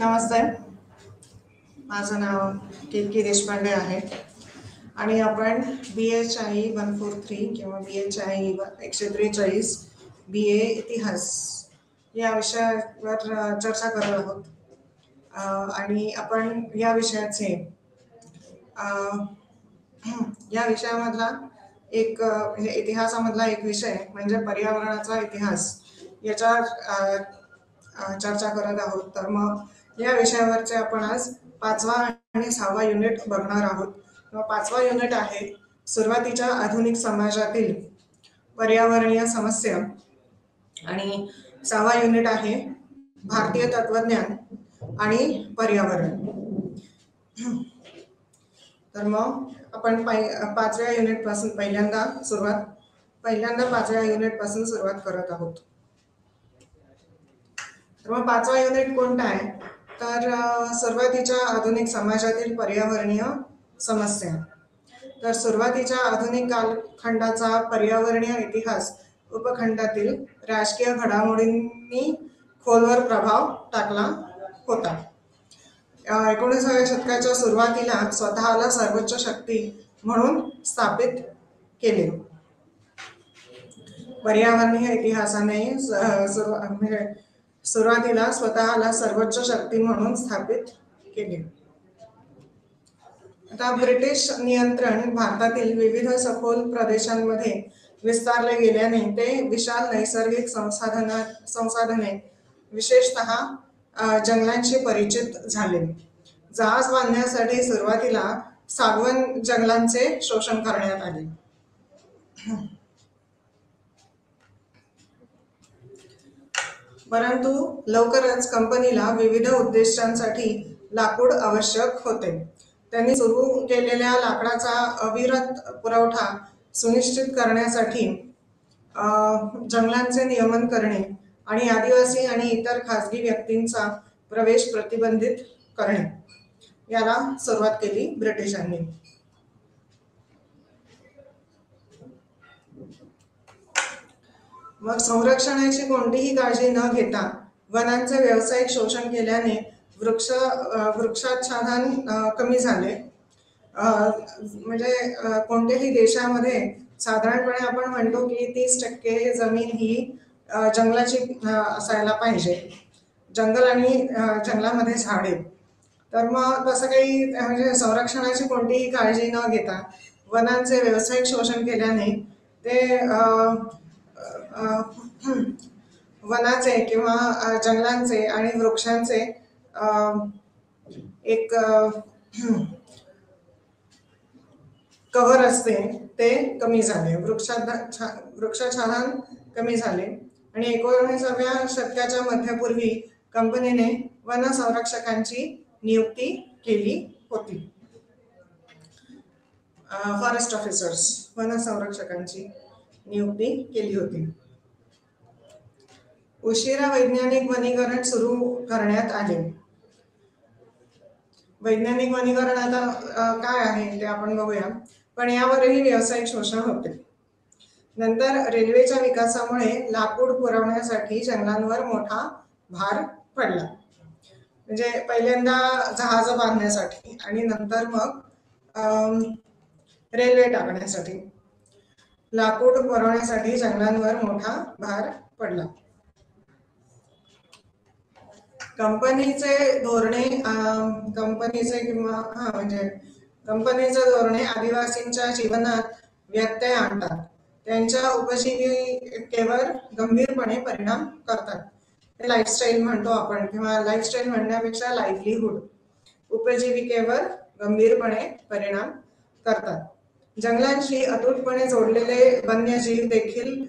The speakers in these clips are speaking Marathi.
नमस्ते, माझं नाव केतकी देशपांडे आहे आणि आपण BHI 143 किंवा BHI 143 BA इतिहास या विषयावर चर्चा करत आहोत. आणि आपण या विषयाचे या विषयामधला एक इतिहासामधला एक विषय म्हणजे पर्यावरणाचा इतिहास याच्यावर चर्चा करत आहोत. तर मग या विषयावरचे आपण आज 5वा आणि 6वा युनिट बघणार आहोत. 5वा युनिट आहे सुरुवातीच्या आधुनिक समाजातील पर्यावरणीय समस्या आणि 6वा युनिट आहे भारतीय तत्वज्ञान आणि पर्यावरण. तर मग आपण 5व्या युनिट पासून पहिल्यांदा 5व्या युनिट पासून सुरुवात करत आहोत. तर मग 5वा युनिट कोणता आहे तर सुरुवातीच्या आधुनिक समाजातील पर्यावरणीय समस्या. तर सुरुवातीच्या आधुनिक कालखंडाचा पर्यावरणीय इतिहास उपखंडातील राजकीय घडामोडींनी खोलवर प्रभाव टाकला होता. 19व्या शतकाच्या सुरुवातीला स्वतःला सर्वोच्च शक्ती म्हणून स्थापित केले. पर्यावरणीय इतिहासाने सुरुवातीला स्वतःला सर्वोच्च शक्ती म्हणून स्थापित केले. आता ब्रिटिश नियंत्रण भारतातील विविध सखोल प्रदेशांमध्ये विस्तारले गेल्याने ते विशाल नैसर्गिक संसाधने विशेषतः जंगलांशी परिचित झाले. जहाज बांधण्यासाठी सुरुवातीला सागवन जंगलांचे शोषण करण्यात आले. परंतु लवकरच कंपनीला विविध उद्देशांसाठी लाकूड आवश्यक होते. त्यांनी सुरू केलेल्या लाकडाचा अविरत पुरवठा सुनिश्चित करण्यासाठी जंगलांचे नियमन करणे आणि आदिवासी आणि इतर खासगी व्यक्तींचा प्रवेश प्रतिबंधित करणे याला सुरुवात केली ब्रिटिशांनी. मग संरक्षणाची कोणतीही काळजी न घेता वनांचे व्यावसायिक शोषण केल्याने वृक्षाच्छादन कमी झाले. म्हणजे कोणत्याही देशामध्ये साधारणपणे आपण म्हणतो की 30% जमीन ही जंगलाची असायला पाहिजे. जंगल आणि जंगलामध्ये झाडे. तर मग तसं काही म्हणजे संरक्षणाची कोणतीही काळजी न घेता वनांचे व्यावसायिक शोषण केल्याने ते वनाचे किंवा जंगलांचे आणि वृक्षांचे एक कव्हर असते ते कमी झाले. वृक्षाच्छादन कमी झाले आणि 19व्या शतकाच्या मध्यपूर्वी कंपनीने वन संरक्षकांची नियुक्ती केली होती. फॉरेस्ट ऑफिसर्स, वन संरक्षकांची नियुक्ती केली होती. उशिरा वैज्ञानिक वनीकरण सुरू करण्यात आले. वैज्ञानिक वनीकरण आता काय आहे ते आपण बघूया, पण यावरही व्यावसायिक शोषण होते. नंतर रेल्वेच्या विकासामुळे लाकूड पुरवण्यासाठी जंगलांवर मोठा भार पडला. म्हणजे पहिल्यांदा जहाज बांधण्यासाठी आणि नंतर मग रेल्वे टाकण्यासाठी लाकूड पुरवण्यासाठी जंगलांवर मोठा भार पडला. कंपनीचे धोरणे आदिवासींच्या जीवनात व्यत्यय आणतात. त्यांच्या उपजीविकेवर गंभीरपणे परिणाम करतात. लाईफस्टाईल म्हणतो आपण, किंवा लाईफस्टाईल म्हणण्यापेक्षा लाईव्हलीहूड, उपजीविकेवर गंभीरपणे परिणाम करतात. जंगलांशी अतूटपणे जोडलेले वन्यजीव देखील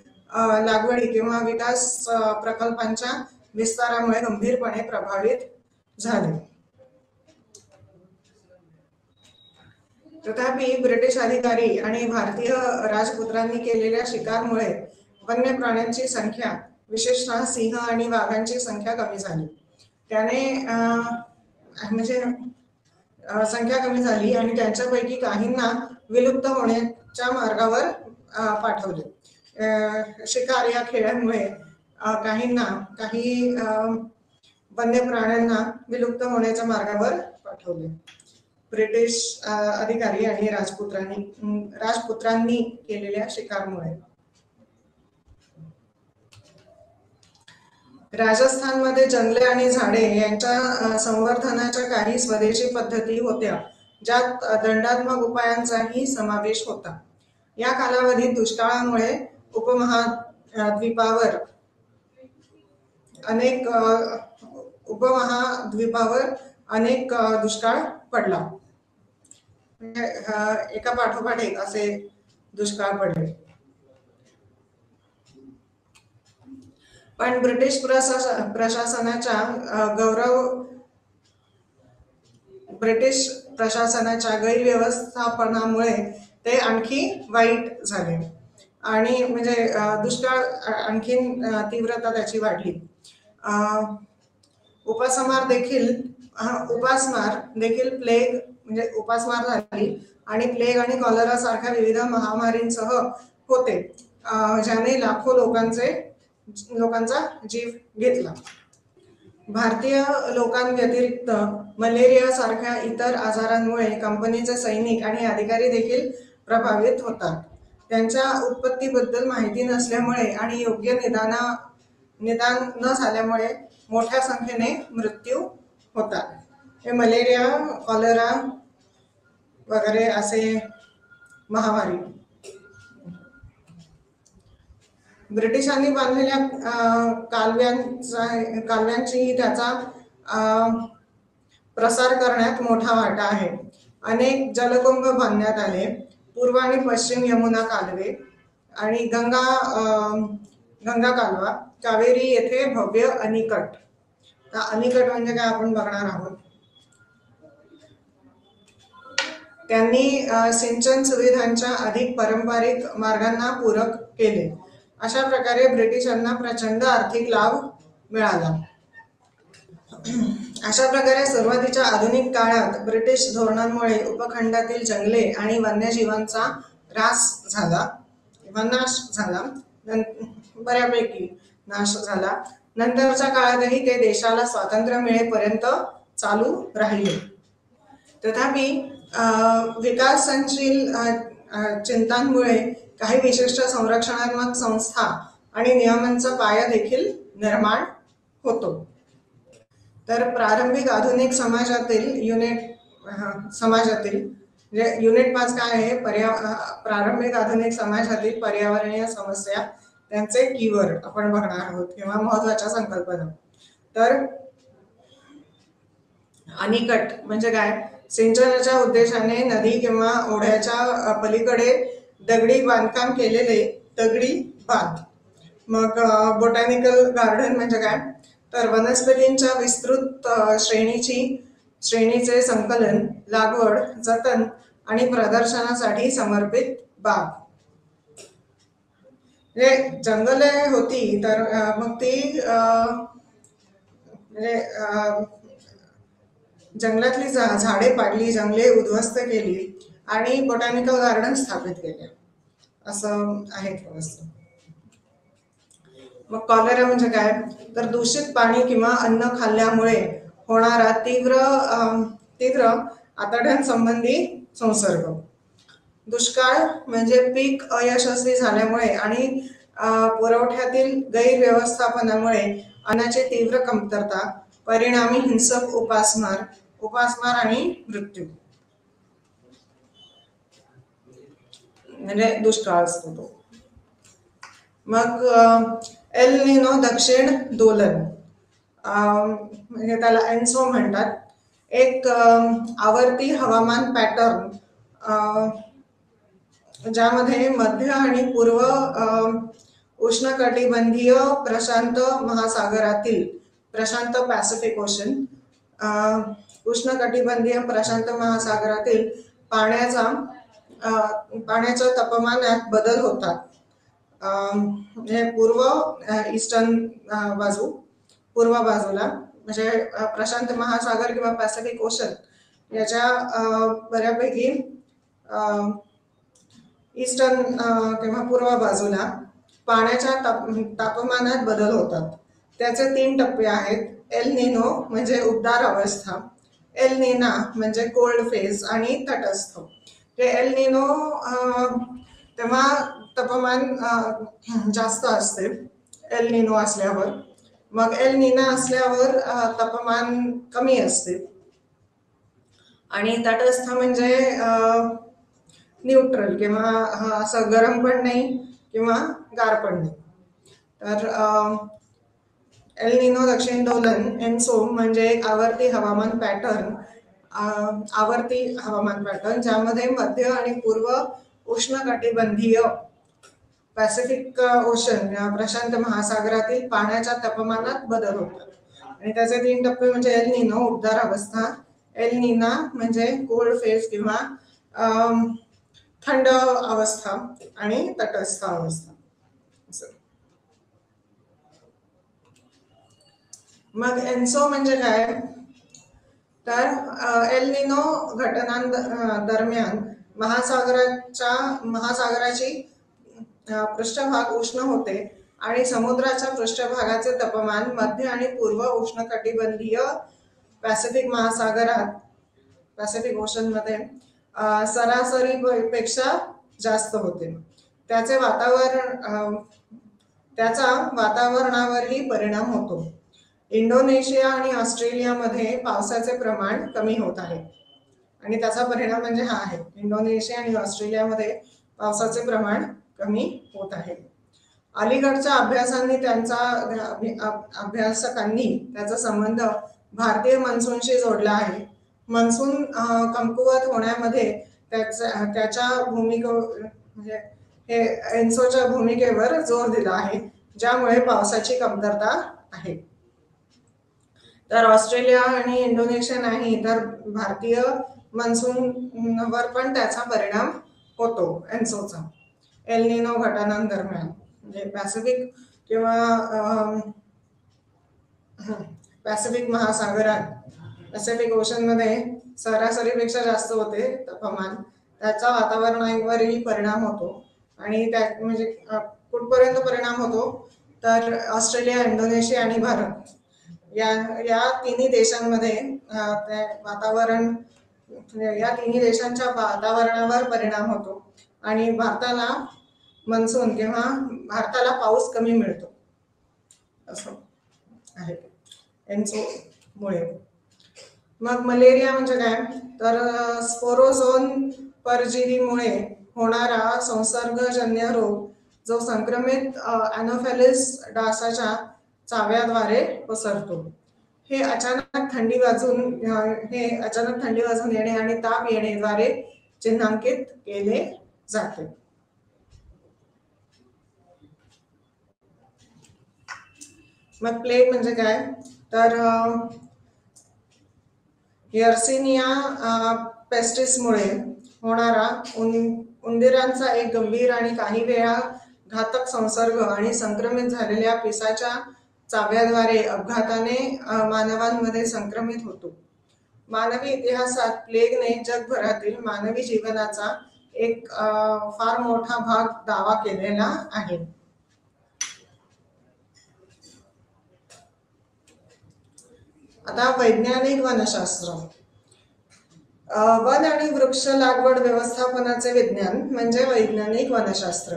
लागवडी किंवा विकास प्रकल्पांच्या विस्तारामुळे गंभीरपणे प्रभावित झाले. तथापि ब्रिटिश अधिकारी आणि भारतीय राजपुत्रांनी केलेल्या शिकारमुळे वन्य प्राण्यांची संख्या, विशेषतः सिंह आणि वाघांची संख्या कमी झाली. संख्या कमी झाली आणि त्यांच्यापैकी काहींना विलुप्त होण्याच्या मार्गावर पाठवले. शिकार या खेळामुळे काही वन्य प्राण्यांना विलुप्त होण्याच्या मार्गावर पाठवले. ब्रिटिश अधिकारी आणि राजपुत्रांनी केलेल्या शिकारमुळे. राजस्थानमध्ये जंगले आणि झाडे यांच्या संवर्धनाच्या काही स्वदेशी पद्धती होत्या, ज्यात दंडात्मक उपायांचाही समावेश होता. या कालावधीत दुष्काळामुळे उपमहाद्वीपावर अनेक दुष्काळ पडला. एका पाठोपाठ एक असे दुष्काळ पडले. पण ब्रिटिश प्रशासनाच्या गैरव्यवस्थापनामुळे ते आणखी वाईट झाले आणि म्हणजे दुष्काळ आणखीन तीव्रता त्याची वाढली. उपासमार देखील प्लेग म्हणजे उपासमार झाली आणि प्लेग आणि कॉलरा सारख्या विविध महामारींसह होते, ज्याने लाखो लोकांचा जीव घेतला. भारतीय लोकांव्यतिरिक्त मलेरिया सारख्या इतर आजारांमुळे कंपनीचे सैनिक आणि अधिकारी देखील प्रभावित होतात. त्यांच्या उत्पत्तीबद्दल माहिती नसल्यामुळे आणि योग्य निदान न झाल्यामुळे मोठ्या संख्येने मृत्यू होतात. हे मलेरिया, कॉलरा वगैरे असे महामारी. ब्रिटिशांनी बांधलेल्या कालव्यांची त्याचा प्रसार करण्यात मोठा वाटा आहे. अनेक जलकुंभ बांधण्यात आले. पूर्व आणि पश्चिम यमुना कालवे आणि गंगा कालवा, कावेरी येथे भव्य अणिकट. अणिकट म्हणजे काय आपण बघणार आहोत. त्यांनी सिंचन सुविधांच्या अधिक पारंपरिक मार्गांना पूरक केले. अशा प्रकारे ब्रिटिशांना प्रचंड आर्थिक लाभ मिळाला. अशा प्रकारे सुरुवातीच्या आधुनिक काळात ब्रिटिश धोरणांमुळे उपखंडातील जंगले आणि वन्यजीवांचा नाश झाला. बऱ्यापैकी नाश झाला. नंतरच्या काळातही ते देशाला स्वातंत्र्य मिळेपर्यंत चालू राहिले. तथापि विकासशील चिंतांमुळे काही विशिष्ट संरक्षणात्मक संस्था आणि नियमांचा पाया देखील निर्माण होतो. तर प्रारंभिक आधुनिक समाजातील युनिट 5 काय आहे? प्रारंभिक आधुनिक समाजातील पर्यावरणीय समस्या, त्यांचे कीवर्ड आपण बघणार आहोत किंवा महत्वाच्या संकल्पना. तर अणिकट म्हणजे काय? सिंचनाच्या उद्देशाने नदी किंवा ओढ्याच्या पलीकडे दगडी बांधकाम केलेले दगडी बांध. मग बोटॅनिकल गार्डन म्हणजे काय? तर वनस्पतींच्या विस्तृत श्रेणीचे संकलन, लागवड, जतन आणि प्रदर्शनासाठी समर्पित बाग. म्हणजे जंगले होती तर मग ती जंगलातली झाडे पाडली, जंगले उद्ध्वस्त केली आणि बोटॅनिकल गार्डन स्थापित केले, असं आहे थोडंसं. मग कॉलेरा म्हणजे काय? तर दूषित पाणी किंवा अन्न खाल्ल्यामुळे होणारा तीव्र आतड्यांसंबंधी संसर्ग. दुष्काळ म्हणजे पीक अयशस्वी झाल्यामुळे आणि पुरवठ्यातील गैरव्यवस्थापनामुळे अन्नाची तीव्र कमतरता, परिणामी हिंसक उपासमार आणि मृत्यू म्हणजे दुष्काळ असतो तो. मग एल निनो दक्षिण दोलन म्हणजे त्याला एन्सो म्हणतात. एक आवर्ती हवामान पॅटर्न ज्यामध्ये मध्य आणि पूर्व उष्णकटिबंधीय प्रशांत पॅसिफिक ओशन, उष्णकटिबंधीय प्रशांत महासागरातील पाण्याच्या तापमानात बदल होतात. म्हणजे पूर्व बाजूला म्हणजे प्रशांत महासागर किंवा पॅसिफिक ओशन याच्या बऱ्यापैकी ईस्टर्न किंवा पूर्व बाजूला पाण्याच्या तापमानात बदल होतात. त्याचे 3 टप्पे आहेत. एल निनो म्हणजे उबदार अवस्था, एल निना म्हणजे कोल्ड फेज आणि तटस्थ. ते एल निनो तेव्हा तापमान जास्त असते एल निनो असल्यावर. मग एल निना असल्यावर तापमान कमी असते. आणि तटस्थ म्हणजे न्यूट्रल किंवा असं गरम पण नाही किंवा गार पण नाही. तर एल निनो दक्षिण दोलन एन्सो म्हणजे एक आवर्ती हवामान पॅटर्न, ज्यामध्ये मध्य आणि पूर्व उष्णकटिबंधीय पॅसिफिक ओशन प्रशांत महासागरातील पाण्याच्या तापमानात बदल होतात. आणि त्याचे 3 टप्पे म्हणजे एल निनो उबदार अवस्था, एल निना म्हणजे कोल्ड फेज किंवा थंड अवस्था आणि तटस्थ अवस्था. मग एन्सो म्हणजे काय, तर एल निनो घटनांदरम्यान महासागराची पृष्ठभाग उष्ण होते आणि समुद्राच्या पृष्ठभागाचे तापमान मध्य आणि पूर्व उष्णकटिबंधीय पॅसिफिक ओशन मध्ये सरासरीपेक्षा जास्त होते. त्याचा वातावरणावरही परिणाम होतो. इंडोनेशिया आणि ऑस्ट्रेलियामध्ये पावसाचे प्रमाण कमी होत आहे आणि त्याचा परिणाम म्हणजे हा आहे. इंडोनेशिया आणि ऑस्ट्रेलियामध्ये पावसाचे प्रमाण कमी होत आहे. अलीकडच्या अभ्यासकांनी त्याचा संबंध भारतीय मान्सूनशी जोडला आहे. मान्सून कमकुवत होण्यामध्ये त्याच्या म्हणजे हे एन्सोच्या भूमिकेवर जोर दिला आहे, ज्यामुळे पावसाची कमतरता आहे. तर ऑस्ट्रेलिया आणि इंडोनेशिया नाही, तर भारतीय मान्सूनवर पण त्याचा परिणाम होतो एन्सोचा. एल निनो घटनांदरम्यान म्हणजे पॅसिफिक महासागरात पॅसिफिक ओशन मध्ये सरासरीपेक्षा जास्त होते तापमान. त्याचा वातावरणावरही परिणाम होतो. आणि त्यात म्हणजे कुठपर्यंत परिणाम होतो, तर ऑस्ट्रेलिया, इंडोनेशिया आणि भारत या तिन्ही देशांमध्ये या तिन्ही देशांच्या वातावरणावर परिणाम होतो आणि भारताला मान्सून किंवा भारताला पाऊस कमी मिळतो असं आहे एन्सोमुळे. मग मलेरिया म्हणजे काय, तर स्पोरोझोन परजीवीमुळे होणारा संसर्गजन्य रोग, जो संक्रमित अॅनोफेलिस डासाच्या चाव्याद्वारे पसरतो. हे अचानक थंडी वाजून येणे आणि ताप येण्याद्वारे चिन्हांकित केले जाते. मग प्लेग म्हणजे काय, तर यर्सिनिया पेस्टिसमुळे होणारा उंदीरांचा एक गंभीर आणि काही वेळा घातक संसर्ग आणि संक्रमित झालेल्या पिसाच्या चाव्याद्वारे अपघाताने मानवांमध्ये संक्रमित होतो. मानवी इतिहासात प्लेगने जगभरातील मानवी जीवनाचा एक फार मोठा भाग दावा केलेला आहे. आता वैज्ञानिक वनशास्त्र. वन आणि वृक्ष लागवड व्यवस्थापनाचे विज्ञान म्हणजे वैज्ञानिक वनशास्त्र.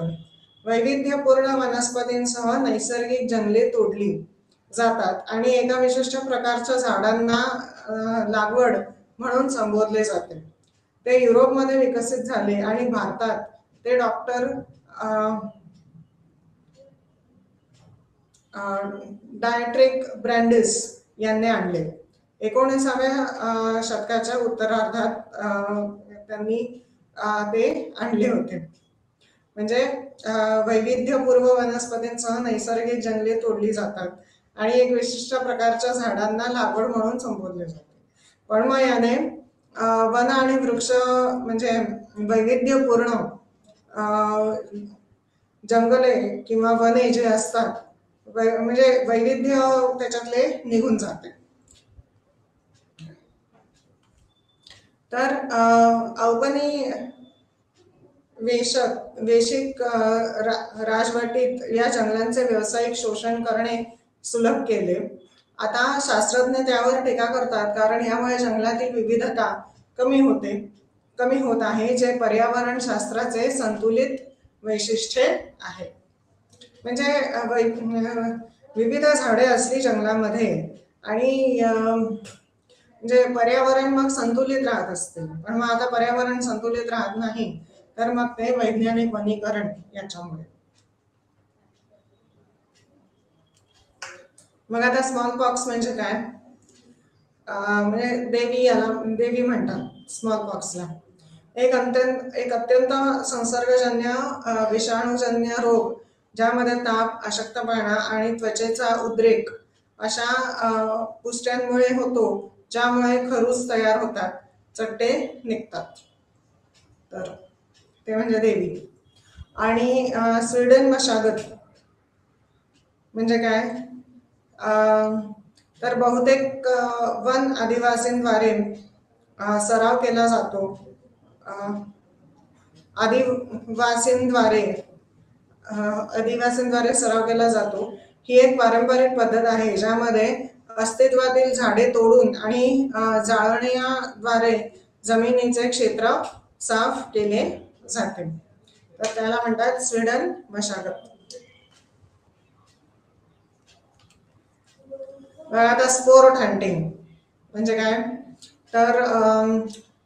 वैविध्यपूर्ण वनस्पतींसह नैसर्गिक जंगले तोडली जातात आणि एका विशिष्ट प्रकारच्या झाडांना लागवड म्हणून संबोधले जाते. ते युरोपमध्ये विकसित झाले आणि भारतात ते डॉक्टर डायट्रिक ब्रँडिस यांनी आणले. 19व्या शतकाच्या उत्तरार्धात त्यांनी ते आणले होते. म्हणजे वैविध्यपूर्ण वनस्पतींसह नैसर्गिक जंगले तोडली जातात आणि एक विशिष्ट प्रकारच्या झाडांना लागवड म्हणून संबोधले जाते. पण मग याने वन आणि वृक्ष म्हणजे वैविध्यपूर्ण जंगले किंवा वने जे असतात, म्हणजे वैविध्य त्याच्यातले निघून जाते. तर वेशिक राजवटीत या जंगलांचे व्यावसायिक शोषण करणे सुलभ केले. आता शास्त्रज्ञ त्यावर टीका करतात कारण यामुळे जंगलातील विविधता कमी होत आहे, जे पर्यावरण शास्त्राचे संतुलित वैशिष्ट्ये आहे. म्हणजे विविध झाडे असली जंगलामध्ये आणि म्हणजे पर्यावरण मग संतुलित राहत असते. पण मग आता पर्यावरण संतुलित राहत नाही, तर मग ते वैज्ञानिक वनीकरण याच्यामुळे. मग आता स्मॉल पॉक्स म्हणजे काय? म्हणजे देवी म्हणतात स्मॉल पॉक्सला. एक अत्यंत संसर्गजन्य विषाणूजन्य रोग, ज्यामध्ये ताप, अशक्तपणा आणि त्वचेचा उद्रेक अशा पुष्ट्यांमुळे होतो, ज्यामुळे खरूज तयार होतात, चट्टे निघतात. तर ते म्हणजे देवी. आणि स्वीडन मशागत म्हणजे काय? तर बहुतेक वन आदिवासींद्वारे सराव केला जातो. आदिवासींद्वारे सराव केला जातो. ही एक पारंपरिक पद्धत आहे, ज्यामध्ये अस्तित्वातील झाडे तोडून आणि जाळण्याद्वारे जमिनीचे क्षेत्र साफ केले जाते. तर त्याला म्हणतात स्वीडन मशागत. आता स्पोर्ट हंटिंग म्हणजे काय? तर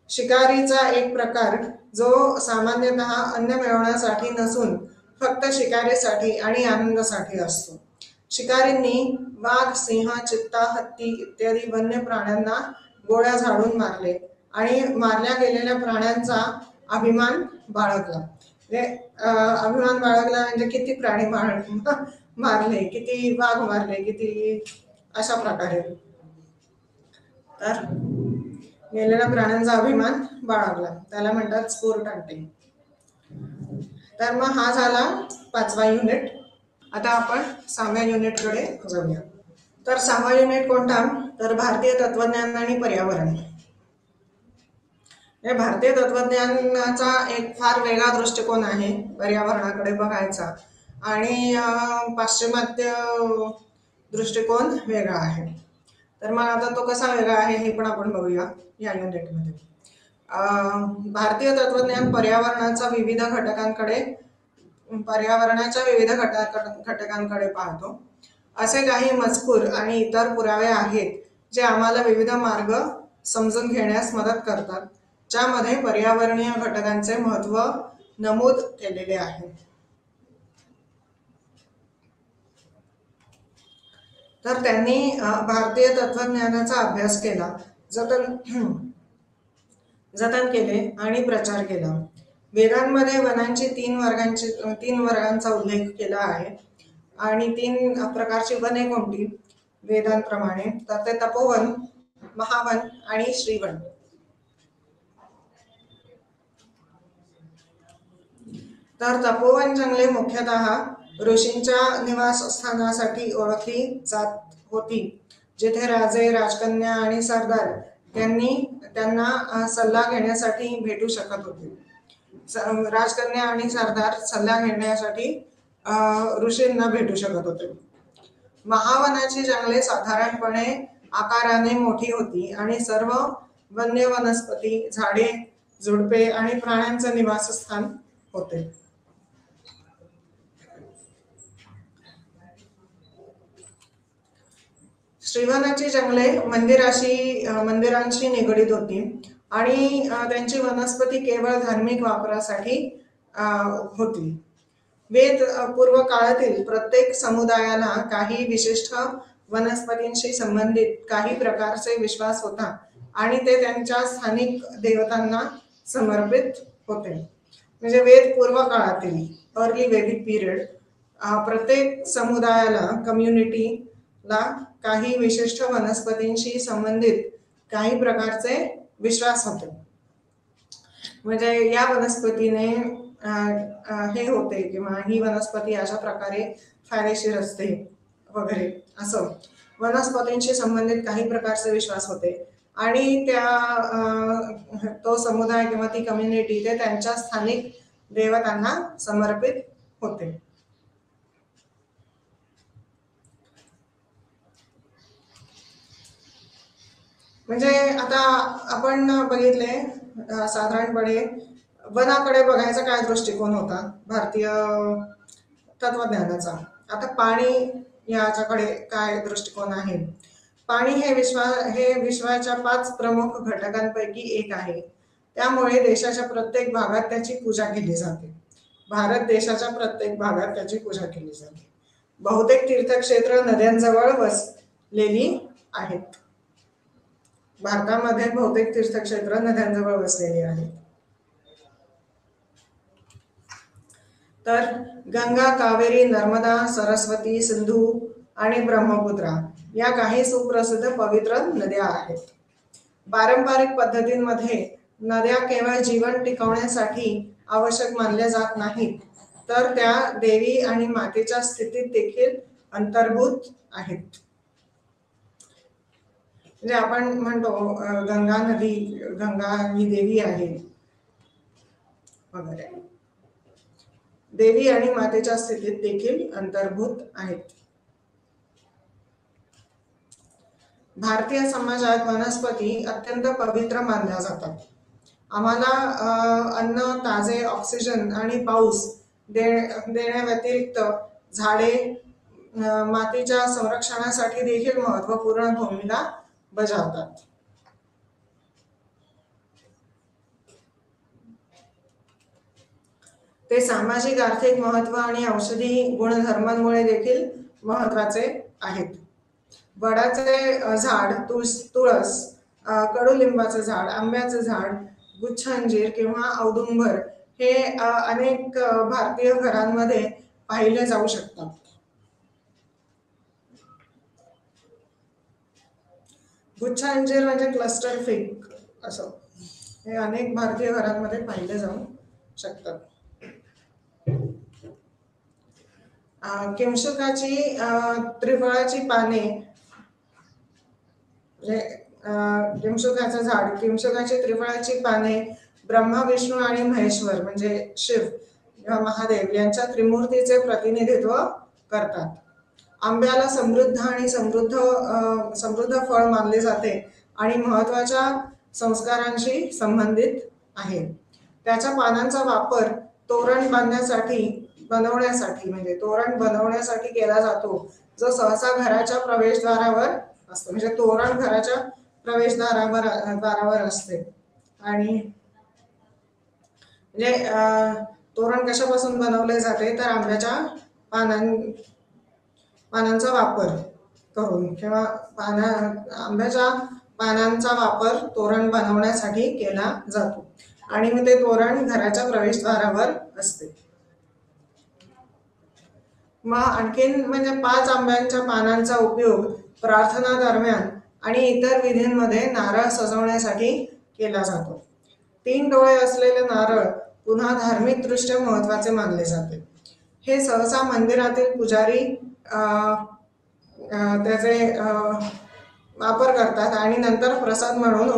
शिकारीचा एक प्रकार, जो सामान्यतः अन्न मिळवण्यासाठी नसून फक्त शिकारीसाठी आणि आनंदासाठी असतो. शिकारींनी वाघ, सिंह, चित्ता, हत्ती इत्यादी वन्य प्राण्यांना गोळ्या झाडून मारले आणि मारल्या गेलेल्या प्राण्यांचा अभिमान बाळगला. म्हणजे किती प्राणी मारले, किती वाघ मारले, किती अशा प्रकारे. तर गेलेल्या प्राण्यांचा अभिमान बाळगला, त्याला म्हणतात स्पोर्ट हंटिंग. तर मग हा झाला 5वा युनिट. आता आपण 6व्या युनिटकडे जाऊया. तर 6वा युनिट कोणता? तर भारतीय तत्वज्ञान आणि पर्यावरण. भारतीय तत्वज्ञानाचा एक फार वेगळा दृष्टिकोन आहे पर्यावरणाकडे बघायचा, आणि पाश्चिमात्य दृष्टिकोन वेगळा आहे. तर मग आता तो कसा वेगळा आहे हे पण आपण बघूया या युनिटमध्ये. भारतीय तत्वज्ञान पर्यावरणाच्या विविध घटकांकडे पाहतो. असे काही मजकूर आणि इतर पुरावे आहेत जे आम्हाला विविध मार्ग समजून घेण्यास मदत करतात, ज्यामध्ये पर्यावरणीय घटकांचे महत्त्व नमूद केलेले आहे. तर त्यांनी भारतीय तत्वज्ञानाचा अभ्यास केला, जतन केले आणि प्रचार केला. वेदांमध्ये वनांची 3 वर्गांचा उल्लेख केला आहे. आणि 3 प्रकारची वने कोणती वेदांप्रमाणे? तर ते तपोवन, महावन आणि श्रीवन. तर तपोवन जंगले मुख्यतः ऋषींच्या निवासस्थानासाठी ओळखली जात होती, जेथे राजे, राजकन्या आणि सरदार त्यांना सल्ला घेण्यासाठी भेटू शकत होते. राजकन्या आणि सरदार सल्ला घेण्यासाठी ऋषींना भेटू शकत होते. महावनाची जंगले साधारणपणे आकाराने मोठी होती आणि सर्व वन्य वनस्पती, झाडे, झुडपे आणि प्राण्यांचे निवासस्थान होते. श्रीवनाची जंगले मंदिरांशी निगडीत होती आणि त्यांची वनस्पती केवळ धार्मिक वापरासाठी होती. वेद पूर्व काळातील प्रत्येक समुदायाला काही विशिष्ट वनस्पतींशी संबंधित काही प्रकारचे विश्वास होता आणि ते त्यांच्या स्थानिक देवतांना समर्पित होते. म्हणजे वेद पूर्व काळातील अर्ली वेदिक पिरियड, प्रत्येक समुदायाला, कम्युनिटीला काही विशिष्ट वनस्पतींशी संबंधित काही प्रकारचे विश्वास होते. म्हणजे या वनस्पतीने हे होते किंवा ही वनस्पती अशा प्रकारे फायदेशीर असते वगैरे, असं वनस्पतींशी संबंधित काही प्रकारचे विश्वास होते. आणि तो समुदाय किंवा ती कम्युनिटी ते त्यांच्या स्थानिक देवतांना समर्पित होते. म्हणजे आता आपण बघितले साधारणपणे वनाकडे बघायचा काय दृष्टिकोन होता भारतीय तत्वज्ञानाचा. आता पाणी याच्याकडे काय दृष्टिकोन आहे. पाणी हे विश्वाच्या 5 प्रमुख घटकांपैकी एक आहे. त्यामुळे देशाच्या प्रत्येक भागात त्याची पूजा केली जाते. भारत देशाच्या प्रत्येक भागात त्याची पूजा केली जाते. बहुतेक तीर्थक्षेत्र नद्यांजवळ वसलेली आहेत. भारतामध्ये बहुतेक तीर्थक्षेत्र नद्यांजवळ वसलेली आहेत. तर गंगा, कावेरी, नर्मदा, सरस्वती, सिंधू आणि ब्रह्मपुत्रा या काही सुप्रसिद्ध पवित्र नद्या आहेत. पारंपरिक पद्धतींमध्ये नद्या केवळ जीवन टिकवण्यासाठी आवश्यक मानल्या जात नाहीत, तर त्या देवी आणि मातेच्या स्थितीत देखील अंतर्भूत आहेत. म्हणजे आपण म्हणतो गंगा नदी, गंगा ही देवी आहे वगैरे. देवी आणि मातेच्या स्थितीत देखील अंतर्भूत आहेत. भारतीय समाजात वनस्पती अत्यंत पवित्र मानल्या जातात. आम्हाला अन्न, ताजे ऑक्सिजन आणि पाऊस देण्याव्यतिरिक्त झाडे मातीच्या संरक्षणासाठी देखील महत्त्वपूर्ण भूमिका बजावतात. ते सामाजिक, आर्थिक महत्त्व आणि औषधी गुणधर्मांमुळे देखील महत्त्वाचे आहेत. वडाचे झाड, तुळस, कडुलिंबाचे झाड, आंब्याचे झाड, गुच्छ अंजीर किंवा औदुंबर हे अनेक भारतीय घरांमध्ये पाहिले जाऊ शकतात. गुच्छ अंजीर म्हणजे क्लस्टर फिग असं हे अनेक भारतीय घरांमध्ये पाहिले जाऊ शकतात. किंशुकाची त्रिफळाची पाने, किंशुकाचं झाड, किंशुकाची त्रिफळाची पाने ब्रह्मा, विष्णू आणि महेश्वर म्हणजे शिव किंवा महादेव यांच्या त्रिमूर्तीचे प्रतिनिधित्व करतात. आंब्याला समृद्ध आणि समृद्ध फळ मानले जाते आणि महत्त्वाच्या संस्कारांशी संबंधित आहे. त्याच्या पानांचा वापर तोरण बनवण्यासाठी केला जातो, जो सहसा घराच्या प्रवेशद्वारावर असतो. म्हणजे तोरण घराच्या प्रवेशद्वारावर असते. आणि म्हणजे तोरण कशापासून बनवले जाते, तर आंब्याच्या पानांचा वापर करून किंवा आंब्याच्या पानांचा वापर तोरण बनवण्यासाठी केला जातो आणि मग ते तोरण घराच्या प्रवेशद्वारावर असते. मग आणखीन म्हणजे 5 आंब्यांच्या पानांचा उपयोग प्रार्थना दरम्यान आणि इतर विधींमध्ये नारळ सजवण्यासाठी केला जातो. 3 डोळे असलेले नारळ पुन्हा धार्मिक दृष्ट्या महत्त्वाचे मानले जाते. हे सहसा मंदिरातील पुजारी त्याचे वापर करतात आणि नंतर प्रसाद म्हणून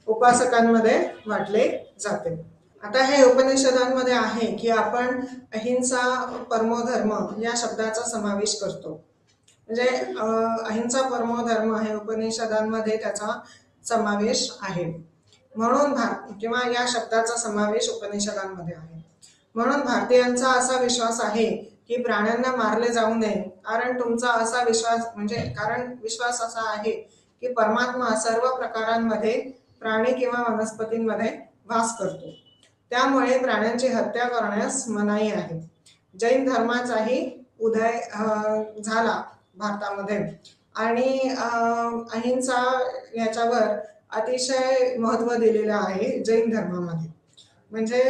उपासकांमध्ये वाटले जाते. आता हे उपनिषदांमध्ये आहे की आपण अहिंसा, परमो धर्म या शब्दाचा समावेश करतो. म्हणजे अहिंसा परमो धर्म हे उपनिषदांमध्ये त्याचा समावेश आहे. म्हणून किंवा या शब्दाचा समावेश उपनिषदांमध्ये आहे. म्हणून भारतीयांचा असा विश्वास आहे की प्राण्यांना मारले जाऊ नये, कारण विश्वास असा आहे की परमात्मा सर्व प्रकारांमध्ये प्राणी किंवा वनस्पतींमध्ये वास करतो. त्यामुळे प्राण्यांची हत्या करण्यास मनाई आहे. जैन धर्माचाही उदय झाला भारतामध्ये आणि अहिंसा याच्यावर अतिशय महत्त्व दिलेलं आहे जैन धर्मामध्ये. म्हणजे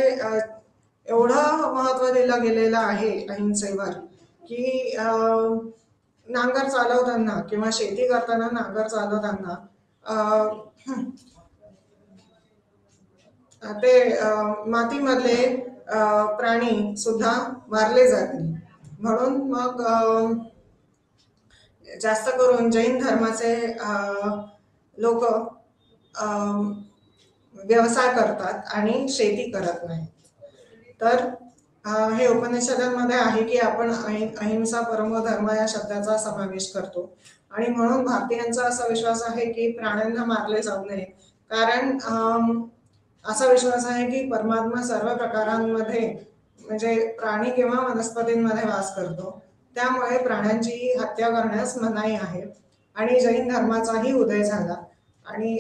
एवढं महत्त्व दिलं गेलेलं आहे अहिंसेवर की नांगर चालवताना किंवा शेती करताना नांगर चालवताना ते मातीमधले प्राणी सुद्धा मारले जातील. म्हणून मग जास्त करून जैन धर्माचे लोक व्यवसाय करतात आणि शेती करत नाहीत. तर हे उपनिषदांमध्ये आहे की आपण अहिंसा परमो धर्म या शब्दाचा समावेश करतो आणि म्हणून भारतीयांचा असा विश्वास आहे की प्राण्यांना मारले जाऊ नये, कारण असा विश्वास आहे की परमात्मा सर्व प्रकारांमध्ये म्हणजे प्राणी किंवा वनस्पतींमध्ये वास करतो, त्यामुळे प्राण्यांची हत्या करण्यास मनाई आहे. आणि जैन धर्माचाही उदय झाला आणि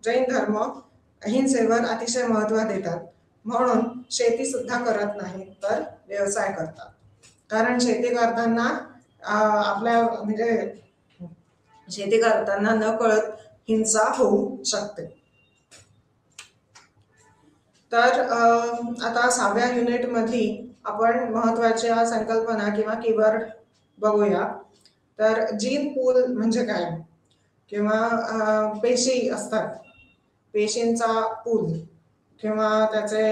जैन धर्म अहिंसेवर अतिशय महत्त्व देतात, म्हणून शेती सुद्धा करत नाहीत तर व्यवसाय करतात, कारण शेती करताना आपल्या म्हणजे शेती करताना न कळत हिंसा होऊ शकते. तर आता 6व्या युनिटमध्ये आपण महत्त्वाच्या संकल्पना किंवा कीवर्ड बघूया. तर जीन पूल म्हणजे काय, किंवा पेशी असतात, पेशींचा पूल किंवा त्याचे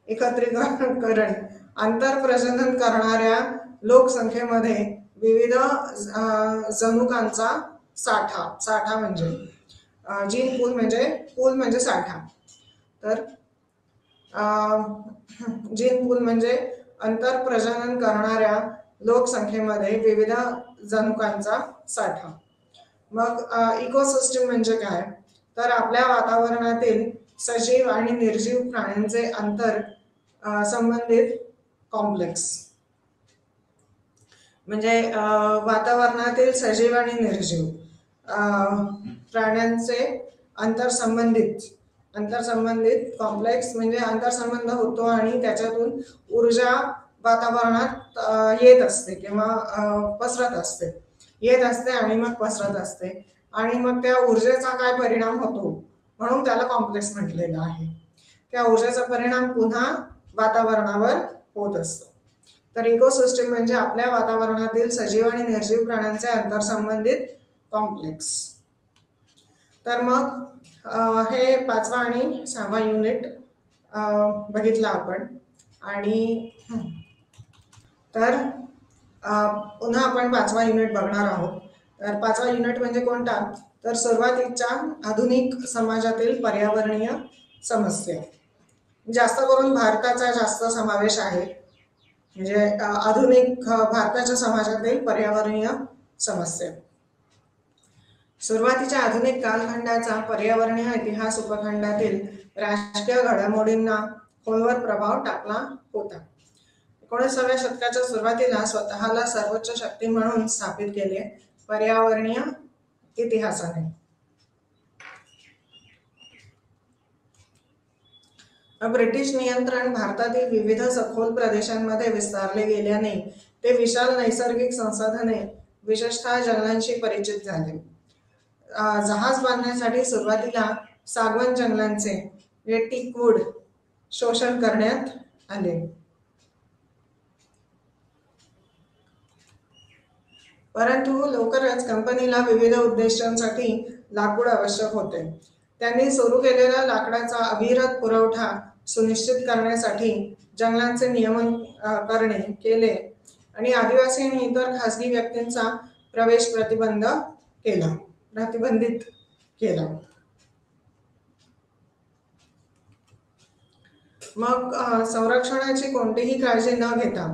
एकत्रीकरण आंतरप्रजनन करणाऱ्या लोकसंख्येमध्ये विविध जनुकांचा साठा म्हणजे जीन पूल म्हणजे साठा. तर जीन पूल म्हणजे आंतरप्रजनन करणाऱ्या लोकसंख्येमध्ये विविध जनुकांचा साठा. मग इकोसिस्टीम म्हणजे काय, तर आपल्या वातावरणातील सजीव आणि निर्जीव प्राण्यांचे अंतर संबंधित कॉम्प्लेक्स. म्हणजे वातावरणातील सजीव आणि निर्जीव प्राण्यांचे आंतरसंबंधित कॉम्प्लेक्स म्हणजे आंतरसंबंध होतो आणि त्याच्यातून ऊर्जा वातावरणात येत असते किंवा पसरत असते आणि मग पसरत असते, आणि मग त्या ऊर्जेचा काय परिणाम होतो म्हणून त्याला कॉम्प्लेक्स म्हटलेलं आहे. त्या ऊर्जेचा परिणाम पुन्हा वातावरणावर होत असतो. तर इकोसिस्टीम म्हणजे आपल्या वातावरणातील सजीव आणि निर्जीव प्राण्यांचे आंतरसंबंधित कॉम्प्लेक्स. तर मग हे 5वा आणि 6वा युनिट बघितला आपण. आणि तर पुन्हा आपण 5वा युनिट बघणार आहोत. तर 5वा युनिट म्हणजे कोणता, तर सुरुवातीच्या आधुनिक समाजातील पर्यावरणीय समस्या. जास्त करून भारताचा जास्त समावेश आहे, म्हणजे आधुनिक भारताच्या समाजातील पर्यावरणीय समस्या. सुरुवातीच्या आधुनिक कालखंडाचा पर्यावरणीय इतिहास उपखंडातील राजकीय घडामोडींना खोलवर प्रभाव टाकला होता. 19व्या शतकाच्या सुरुवातीला स्वतःला सर्वोच्च शक्ती म्हणून स्थापित केले पर्यावरणीय इतिहासाने. ब्रिटिश नियंत्रण भारतातील विविध सखोल प्रदेशांमध्ये विस्तारले गेल्याने ते विशाल नैसर्गिक संसाधने विशेषतः जंगलांशी परिचित झाले. जहाज बांधण्यासाठी सुरुवातीला सागवन जंगलांचे टीकवूड शोषण करण्यात आले. परंतु लवकरच कंपनीला विविध उद्देशांसाठी लाकूड आवश्यक होते. त्यांनी सुरू केलेला लाकडाचा अविरत पुरवठा सुनिश्चित करण्यासाठी जंगलांचे नियमन केले आणि आदिवासी आणि इतर खासगी व्यक्तींचा प्रवेश प्रतिबंधित केला. मग संरक्षणाची कोणतीही काळजी न घेता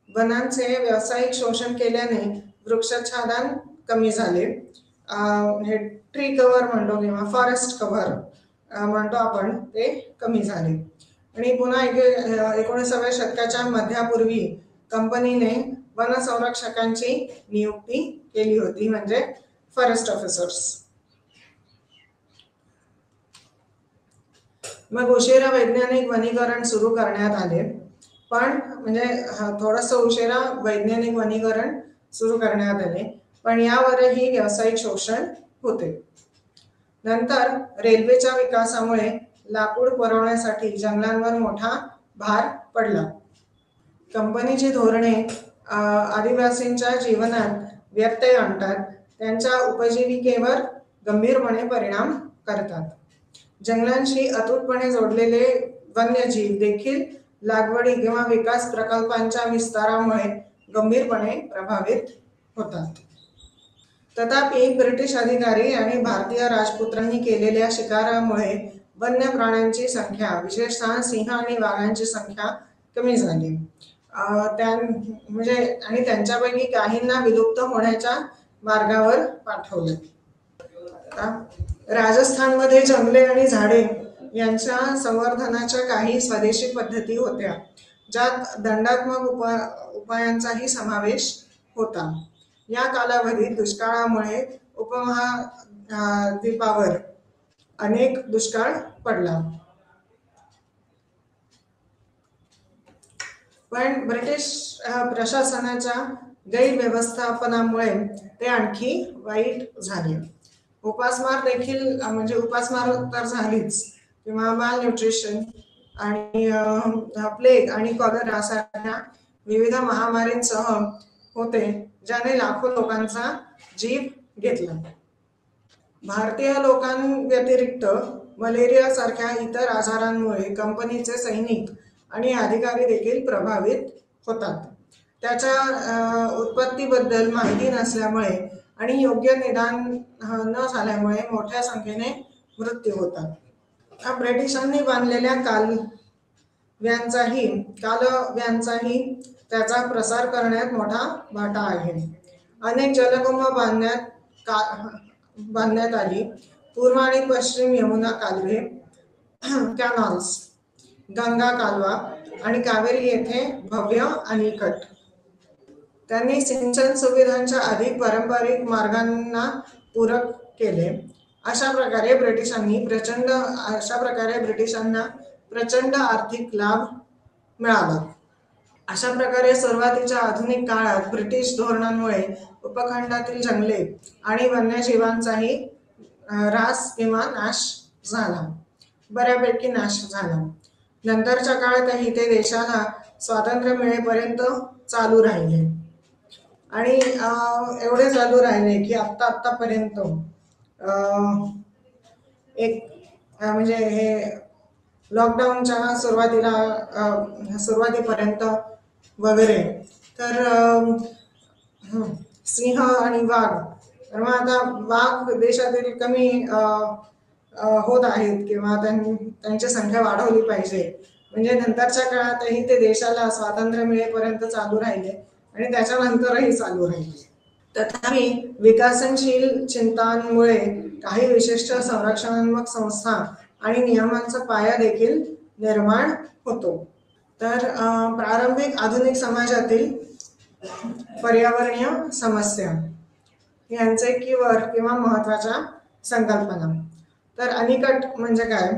वनांचे व्यावसायिक शोषण केल्याने वृक्षाच्छादन कमी झाले. हे ट्री कव्हर म्हणतो किंवा फॉरेस्ट कव्हर म्हणतो आपण, ते कमी झाले. आणि पुन्हा 19व्या शतकाच्या मध्यापूर्वी कंपनीने वन संरक्षकांची नियुक्ती केली होती, म्हणजे फॉरेस्ट ऑफिसर्स. मग उशिरा वैज्ञानिक वनीकरण सुरू करण्यात आले, पण म्हणजे थोडंसं उशिरा वैज्ञानिक वनीकरण सुरू करण्यात आले, पण यावरही व्यावसायिक शोषण होते. नंतर रेल्वेच्या विकासामुळे लाकूड पुरवण्यासाठी जंगलांवर मोठा भार पडला. कंपनीची धोरणे आदिवासींच्या जीवनात व्यत्यय आणतात, त्यांच्या उपजीविकेवर गंभीरपणे परिणाम करतात. जंगलांशी अतूटपणे जोडलेले वन्यजीव देखील लागवडी किंवा विकास प्रकल्पांच्या विस्तारामुळे गंभीरपणे प्रभावित होतात. तथापि ब्रिटिश अधिकारी आणि भारतीय राजपुत्रांनी केलेल्या शिकारामुळे वन्य प्राण्यांची संख्या विशेषतः सिंह आणि वाघांची संख्या कमी झाली. म्हणजे आणि त्यांच्यापैकी काहींना विलुप्त होण्याच्या मार्गावर पाठवले. राजस्थानमध्ये जंगले आणि झाडे यांच्या संवर्धनाच्या काही स्वदेशी पद्धती होत्या, ज्यात दंडात्मक उपायांचाही समावेश होता. या कालावधीत दुष्काळामुळे उपमहाद्वीपावर अनेक दुष्काळ पडला. पण ब्रिटिश प्रशासनाच्या गैरव्यवस्थापनामुळे ते आणखी वाईट झाले. उपासमार देखील म्हणजे उपासमार तर झालीच, किंवा माल न्यूट्रिशन आणि प्लेग आणि कॉलरा सारख्या विविध महामारींसह होते, ज्याने लाखो लोकांचा जीव घेतला. भारतीय लोकांव्यतिरिक्त मलेरिया सारख्या इतर आजारांमुळे कंपनीचे सैनिक आणि अधिकारी देखील प्रभावित होतात. त्याच्या उत्पत्तीबद्दल माहिती नसल्यामुळे आणि योग्य निदान न झाल्यामुळे मोठ्या संख्येने मृत्यू होतात. ब्रिटिशांनी बांधलेल्या कालव्यांचाही त्याचा प्रसार करण्यात मोठा वाटा आहे. अनेक जलकुंभ बांधण्यात आली. पूर्व आणि पश्चिम यमुना कालवे, कॅनॉल्स, गंगा कालवा आणि कावेरी येथे भव्य अणिकट. त्यांनी सिंचन सुविधांच्या अधिक पारंपरिक मार्गांना पूरक केले. अशा प्रकारे ब्रिटिशांना प्रचंड आर्थिक लाभ मिळाला. अशा प्रकारे सुरुवातीच्या आधुनिक काळात ब्रिटिश धोरणांमुळे उपखंडातील जंगले आणि वन्यजीवांचाही बऱ्यापैकी नाश झाला. नंतरच्या काळातही ते देशाला स्वातंत्र्य मिळेपर्यंत चालू राहिले आणि एवढे चालू राहिले की आतापर्यंत म्हणजे हे लॉकडाऊनच्या सुरुवातीपर्यंत वगैरे तर सिंह आणि वाघ, तर मग आता वाघ देशातील कमी होत आहेत किंवा त्यांची संख्या वाढवली पाहिजे. म्हणजे नंतरच्या काळातही ते देशाला स्वातंत्र्य मिळेपर्यंत चालू राहिले आणि त्याच्यानंतरही चालू राहिले. तथापि विकसनशील चिंतांमुळे काही विशिष्ट संरक्षणात्मक संस्था आणि नियमांचा पाया देखील निर्माण होतो. तर प्रारंभिक आधुनिक समाजातील पर्यावरणीय समस्या यांचे कीवर्ड किंवा महत्वाच्या संकल्पना. तर अणिकट म्हणजे काय?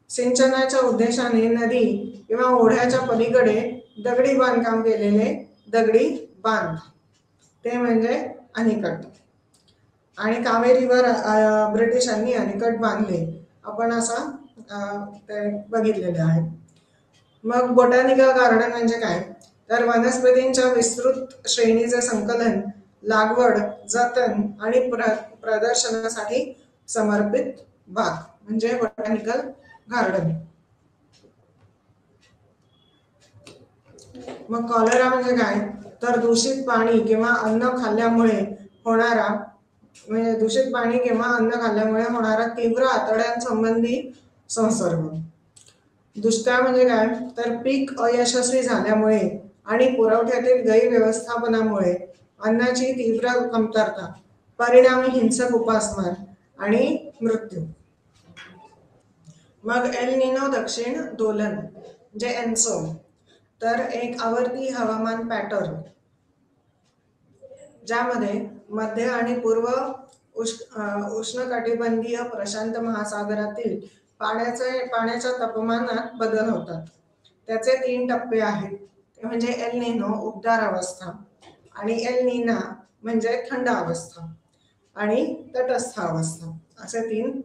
सिंचनाच्या उद्देशाने नदी किंवा ओढ्याच्या पलीकडे दगडी बांधकाम केलेले दगडी बांध, ते म्हणजे अणिकट. आणि कावेरीवर ब्रिटिशांनी अणिकट बांधले, आपण असं ते बघितलेले आहे. मग बोटॅनिकल गार्डन म्हणजे काय? तर वनस्पतींच्या विस्तृत श्रेणीचे संकलन, लागवड, जतन आणि प्रदर्शनासाठी समर्पित बाग म्हणजे बोटॅनिकल गार्डन. मग कॉलरा म्हणजे काय? तर दूषित पाणी किंवा अन्न खाल्ल्यामुळे होणारा तीव्र आतड्यांसंबंधी संसर्ग. दुष्काळ म्हणजे काय? तर पीक अयशस्वी झाल्यामुळे आणि पुरवठ्यातील गैरव्यवस्थापनामुळे अन्नाची तीव्र कमतरता, परिणामी हिंसक उपासमार आणि मृत्यू. मग एल निनो दक्षिण दोलन म्हणजे एन्सो, तर एक आवर्ती हवामान पॅटर्न ज्यामध्ये मध्य आणि पूर्व उष्णकटिबंधीय प्रशांत महासागरातील पाण्याच्या तापमानात बदल होतात. त्याचे 3 टप्पे आहेत, ते म्हणजे एल निनो उबदार अवस्था, आणि एल नीना म्हणजे थंड अवस्था, आणि तटस्थ अवस्था, असे 3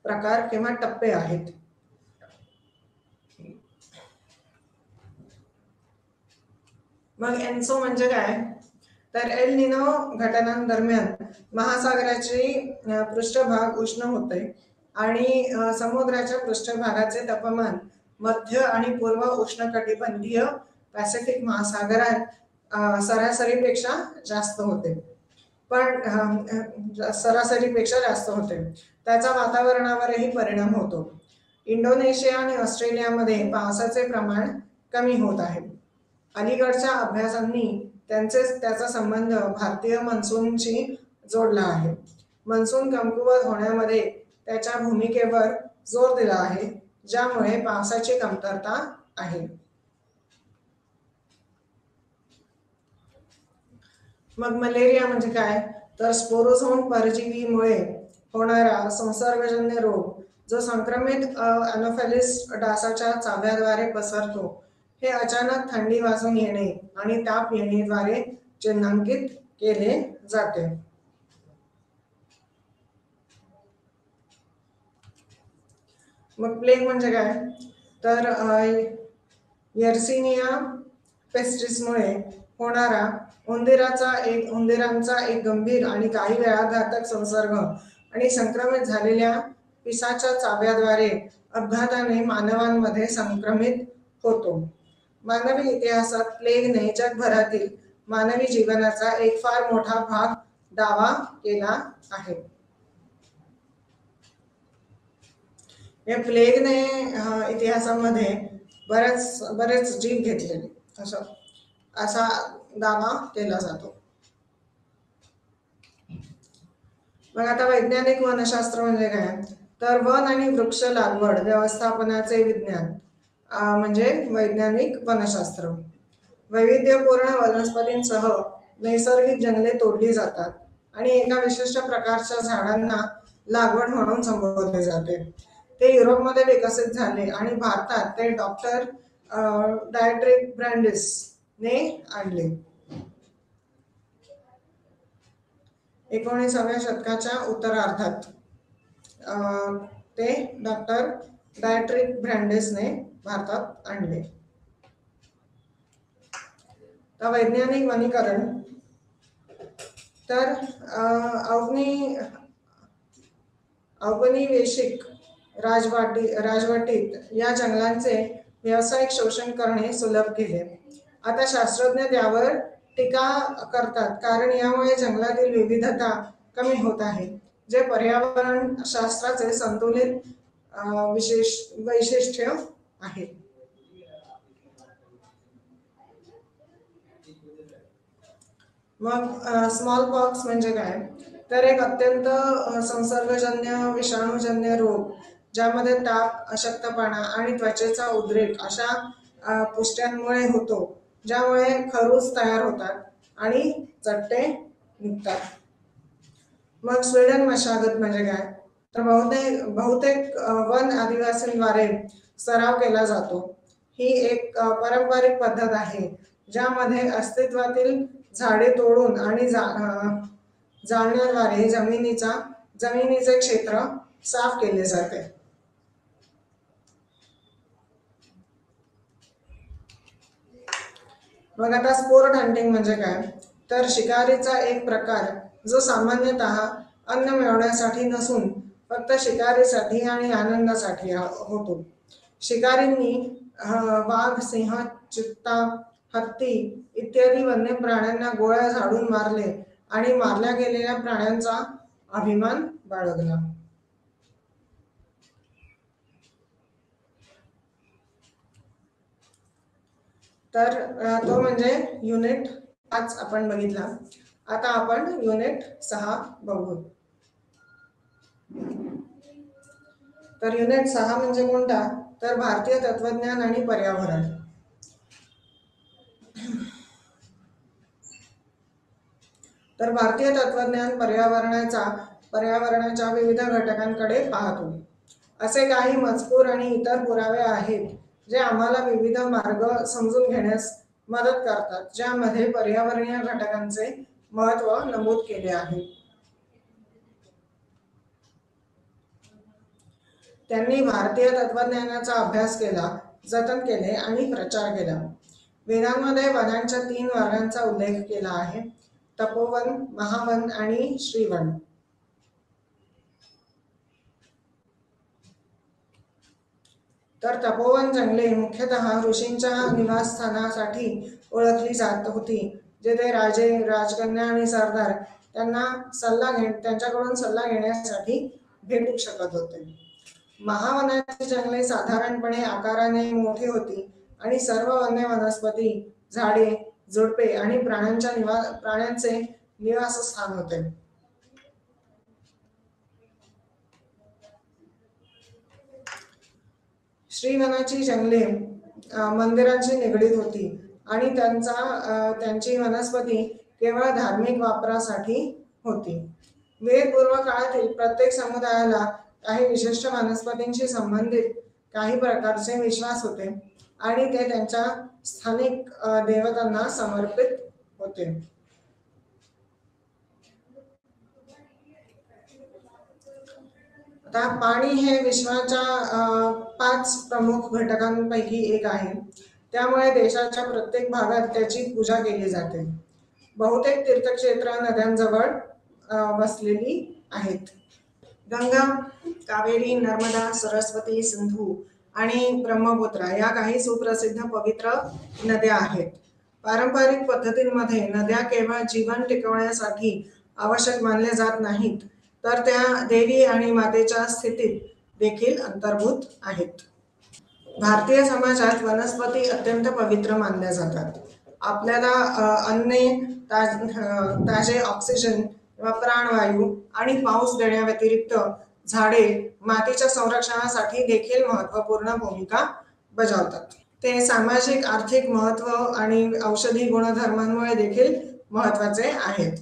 प्रकार किंवा टप्पे आहेत. मग एन्सो म्हणजे काय? तर एल निनो घटनांदरम्यान महासागराची पृष्ठभाग उष्ण होते आणि समुद्राच्या पृष्ठभागाचे तापमान मध्य आणि पूर्व उष्णकटिबंधीय पॅसिफिक महासागरात सरासरीपेक्षा जास्त होते. पण सरासरीपेक्षा जास्त होते. त्याचा वातावरणावरही परिणाम होतो. इंडोनेशिया आणि ऑस्ट्रेलियामध्ये पावसाचे प्रमाण कमी होत आहे. अलीकडच्या अभ्यासांनी त्याचा संबंध भारतीय मान्सूनशी जोडला आहे. मान्सून कमकुवत होण्यामध्ये त्याच्या भूमिकेवर जोर दिला आहे, ज्यामुळे पावसाची कमतरता आहे. मग मलेरिया म्हणजे काय? तर स्पोरोझोन परजीवीमुळे होणारा संसर्गजन्य रोग जो संक्रमित अनोफेलिस डासाच्या चाव्याद्वारे पसरतो. हे अचानक थंडी वाजून येणे आणि ताप येण्याद्वारे चिन्हांकित केले जाते. मग प्लेग म्हणजे काय? तर येर्सिनिया पेस्टिसमुळे होणारा उंदीरांचा एक गंभीर आणि काही वेळा घातक संसर्ग आणि संक्रमित झालेल्या पिसाच्या चाव्याद्वारे अपघाताने मानवांमध्ये संक्रमित होतो. मानवी इतिहासात प्लेगने जगभरातील मानवी जीवनाचा एक फार मोठा भाग दावा केला आहे. या प्लेगने इतिहासामध्ये बरेच जीव घेतलेले असा दावा केला जातो. मग आता वैज्ञानिक वनशास्त्र म्हणजे काय? तर वन आणि वृक्ष लागवड व्यवस्थापनाचे विज्ञान म्हणजे वैज्ञानिक वनशास्त्र. वैविध्यपूर्ण वनस्पतींसह नैसर्गिक जंगले तोडली जातात आणि एका विशिष्ट प्रकारच्या झाडांना लागवड म्हणून संबोधले जाते. ते युरोपमध्ये विकसित झाले आणि भारतात ते डॉक्टर डायट्रिक ब्रँडिस ने आणले. 19व्या शतकाच्या उत्तरार्धात ते डॉक्टर डायट्रिक ब्रँडिसने भारतात आणले. तर वैज्ञानिक वनीकरण तर औपनिवेशिक राजवटीत या जंगलांचे व्यावसायिक शोषण करणे सुलभ केले. आता शास्त्रज्ञ त्यावर टीका करतात कारण यामुळे जंगलातील विविधता कमी होत आहे, जे पर्यावरण शास्त्राचे संतुलित वैशिष्ट्य आहे. मग स्मॉल पॉक्स म्हणजे काय? तर एक अत्यंत संसर्गजन्य विषाणूजन्य रोग ज्यामध्ये ताप, अशक्तपणा आणि त्वचेचा उद्रेक अशा पुष्ट्यांमुळे होतो, ज्यामुळे खरूज तयार होतात आणि चट्टे निघतात. मग स्वीडन मशागत म्हणजे काय? तर बहुतेक वन आदिवासींद्वारे सराव केला जातो. ही एक पारंपरिक पद्धत आहे ज्यामध्ये अस्तित्वातील झाडे तोडून आणि जाळण्याद्वारे जमिनीचे क्षेत्र साफ केले जाते. मग आता स्पोर्ट हंटिंग म्हणजे काय? तर शिकारीचा एक प्रकार जो सामान्यतः अन्न मिळवण्यासाठी नसून फक्त शिकारीसाठी आणि आनंदासाठी होतो. शिकारींनी वाघ, सिंह, चित्ता, हत्ती इत्यादी वन्य प्राण्यांना गोळ्या झाडून मारले आणि मारल्या गेलेल्या प्राण्यांचा अभिमान बाळगला. तर तो म्हणजे युनिट 5 आपण बघितला. आता आपण युनिट 6 बघू. तर युनिट 6 म्हणजे कोणता? तर भारतीय तत्वज्ञान आणि पर्यावरण. तर भारतीय तत्वज्ञान पर्यावरणाच्या विविध घटकांकडे पाहतो. असे काही मजकूर आणि इतर पुरावे आहेत जे आम्हाला विविध मार्ग समजून घेण्यास मदत करतात, ज्यामध्ये पर्यावरणीय घटकांचे महत्त्व नमूद केले आहे. त्यांनी भारतीय तत्वज्ञानाचा अभ्यास केला, जतन केले आणि प्रचार केला. वेदांमध्ये वनांच्या 3 वर्गांचा उल्लेख केला आहे: तपोवन, महावन आणि श्रीवन. तर तपोवन जंगले मुख्यतः ऋषींच्या निवासस्थानासाठी ओळखली जात होती, जेथे राजे, राजकन्या आणि सरदार त्यांच्याकडून सल्ला घेण्यासाठी भेटू शकत होते. महावनाची जंगले साधारणपणे आकाराने मोठी होती आणि सर्व वन्य वनस्पती, झाडे, झुडपे आणि प्राण्यांचे निवासस्थान होते. श्रीवनाची जंगले मंदिरांशी निगडीत होती आणि त्यांची वनस्पती केवळ धार्मिक वापरासाठी होती. वेदपूर्व काळातील प्रत्येक समुदायाला काही विशिष्ट वनस्पतींशी संबंधित काही प्रकारचे विश्वास होते आणि ते त्यांच्या स्थानिक देवतांना समर्पित होते. आता पाणी हे विश्वाच्या 5 प्रमुख घटकांपैकी एक आहे. त्यामुळे देशाच्या प्रत्येक भागात त्याची पूजा केली जाते. बहुतेक तीर्थक्षेत्र नद्यांजवळ वसलेली आहेत. गंगा, कावेरी, नर्मदा, सरस्वती, सिंधू आणि ब्रह्मपुत्रा या काही सुप्रसिद्ध पवित्र नद्या आहेत. पारंपरिक पद्धतींमध्ये नद्या केवळ जीवन टिकवण्यासाठी आवश्यक मानल्या जात नाहीत, तर त्या देवी आणि मातेच्या स्थितीत देखील अंतर्भूत आहेत. भारतीय समाजात वनस्पती अत्यंत पवित्र मानल्या जातात. आपल्याला अन्ने, ताजे ऑक्सिजन किंवा प्राणवायू आणि पाऊस देण्याव्यतिरिक्त झाडे मातीच्या संरक्षणासाठी देखील महत्त्वपूर्ण भूमिका बजावतात. ते सामाजिक, आर्थिक महत्त्व आणि औषधी गुणधर्मांमुळे देखील महत्त्वाचे आहेत.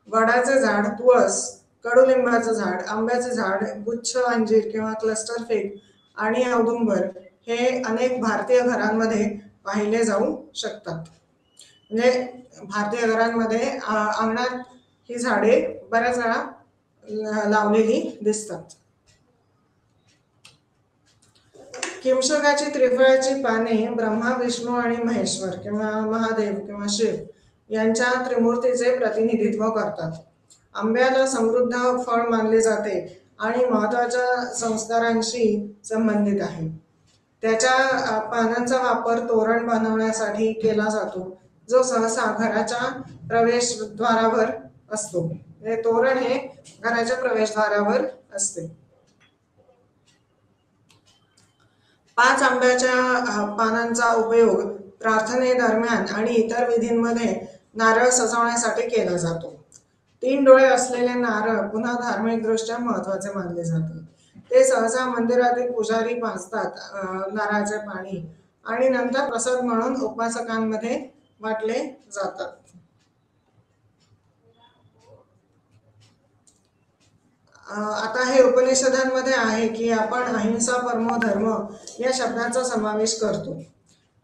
वडाचे झाड, तुळस, कडुलिंबाचं झाड, आंब्याचे झाड, गुच्छ अंजीर किंवा क्लस्टर फिग आणि औदुंबर हे अनेक भारतीय घरांमध्ये पाहिले जाऊ शकतात. म्हणजे भारतीय घरांमध्ये अंगणात ही झाडे बऱ्याच वेळा लावलेली दिसतात. किंशकाची त्रिफळाची पाने ब्रह्मा, विष्णू आणि महेश्वर किंवा महादेव किंवा शिव यांच्या त्रिमूर्तीचे प्रतिनिधित्व करतात. आंब्याला समृद्ध फळ मानले जाते आणि महत्त्वाच्या संस्कारांशी संबंधित आहे. त्याच्या पानांचा वापर तोरण बनवण्यासाठी केला जातो, जो सहसा घराच्या प्रवेशद्वारावर असतो. तोरण हे घराच्या प्रवेशद्वारावर असते. 5 आंब्याच्या पानांचा उपयोग प्रार्थनेदरम्यान आणि इतर विधींमध्ये नारळ सजवण्यासाठी केला जातो. 3 डोळे असलेले नारळ पुन्हा धार्मिकदृष्ट्या महत्त्वाचे मानले जाते. ते सहसा मंदिरातील पुजारी पाजतात नारळाचे पाणी आणि नंतर प्रसाद म्हणून उपासकांमध्ये वाटले जातात. आता हे उपनिषदांमध्ये आहे की आपण अहिंसा परमो धर्म या शब्दाचा समावेश करतो.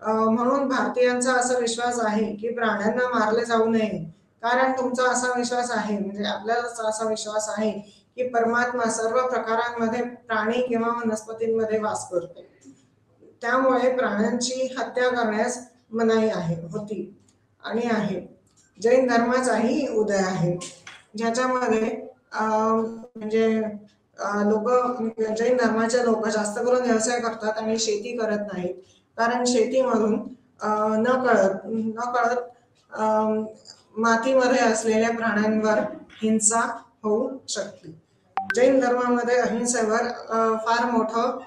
म्हणून भारतीयांचा असा विश्वास आहे की प्राण्यांना मारले जाऊ नये, कारण तुमचा असा विश्वास आहे, म्हणजे आपल्याला असा विश्वास आहे की परमात्मा सर्व प्रकारांमध्ये प्राणी किंवा वनस्पतींमध्ये वास करतो. त्यामुळे प्राण्यांची हत्या करण्यास मनाई होती आणि आहे. जैन धर्माचाही उदय आहे, ज्याच्यामध्ये म्हणजे जैन धर्माचे लोक जास्त करून व्यवसाय करतात आणि शेती करत नाहीत, कारण शेतीमधून नकळत मातीमध्ये असलेल्या प्राण्यांवर हिंसा होऊ शकते. जैन धर्मामध्ये अहिंसेवर फार मोठं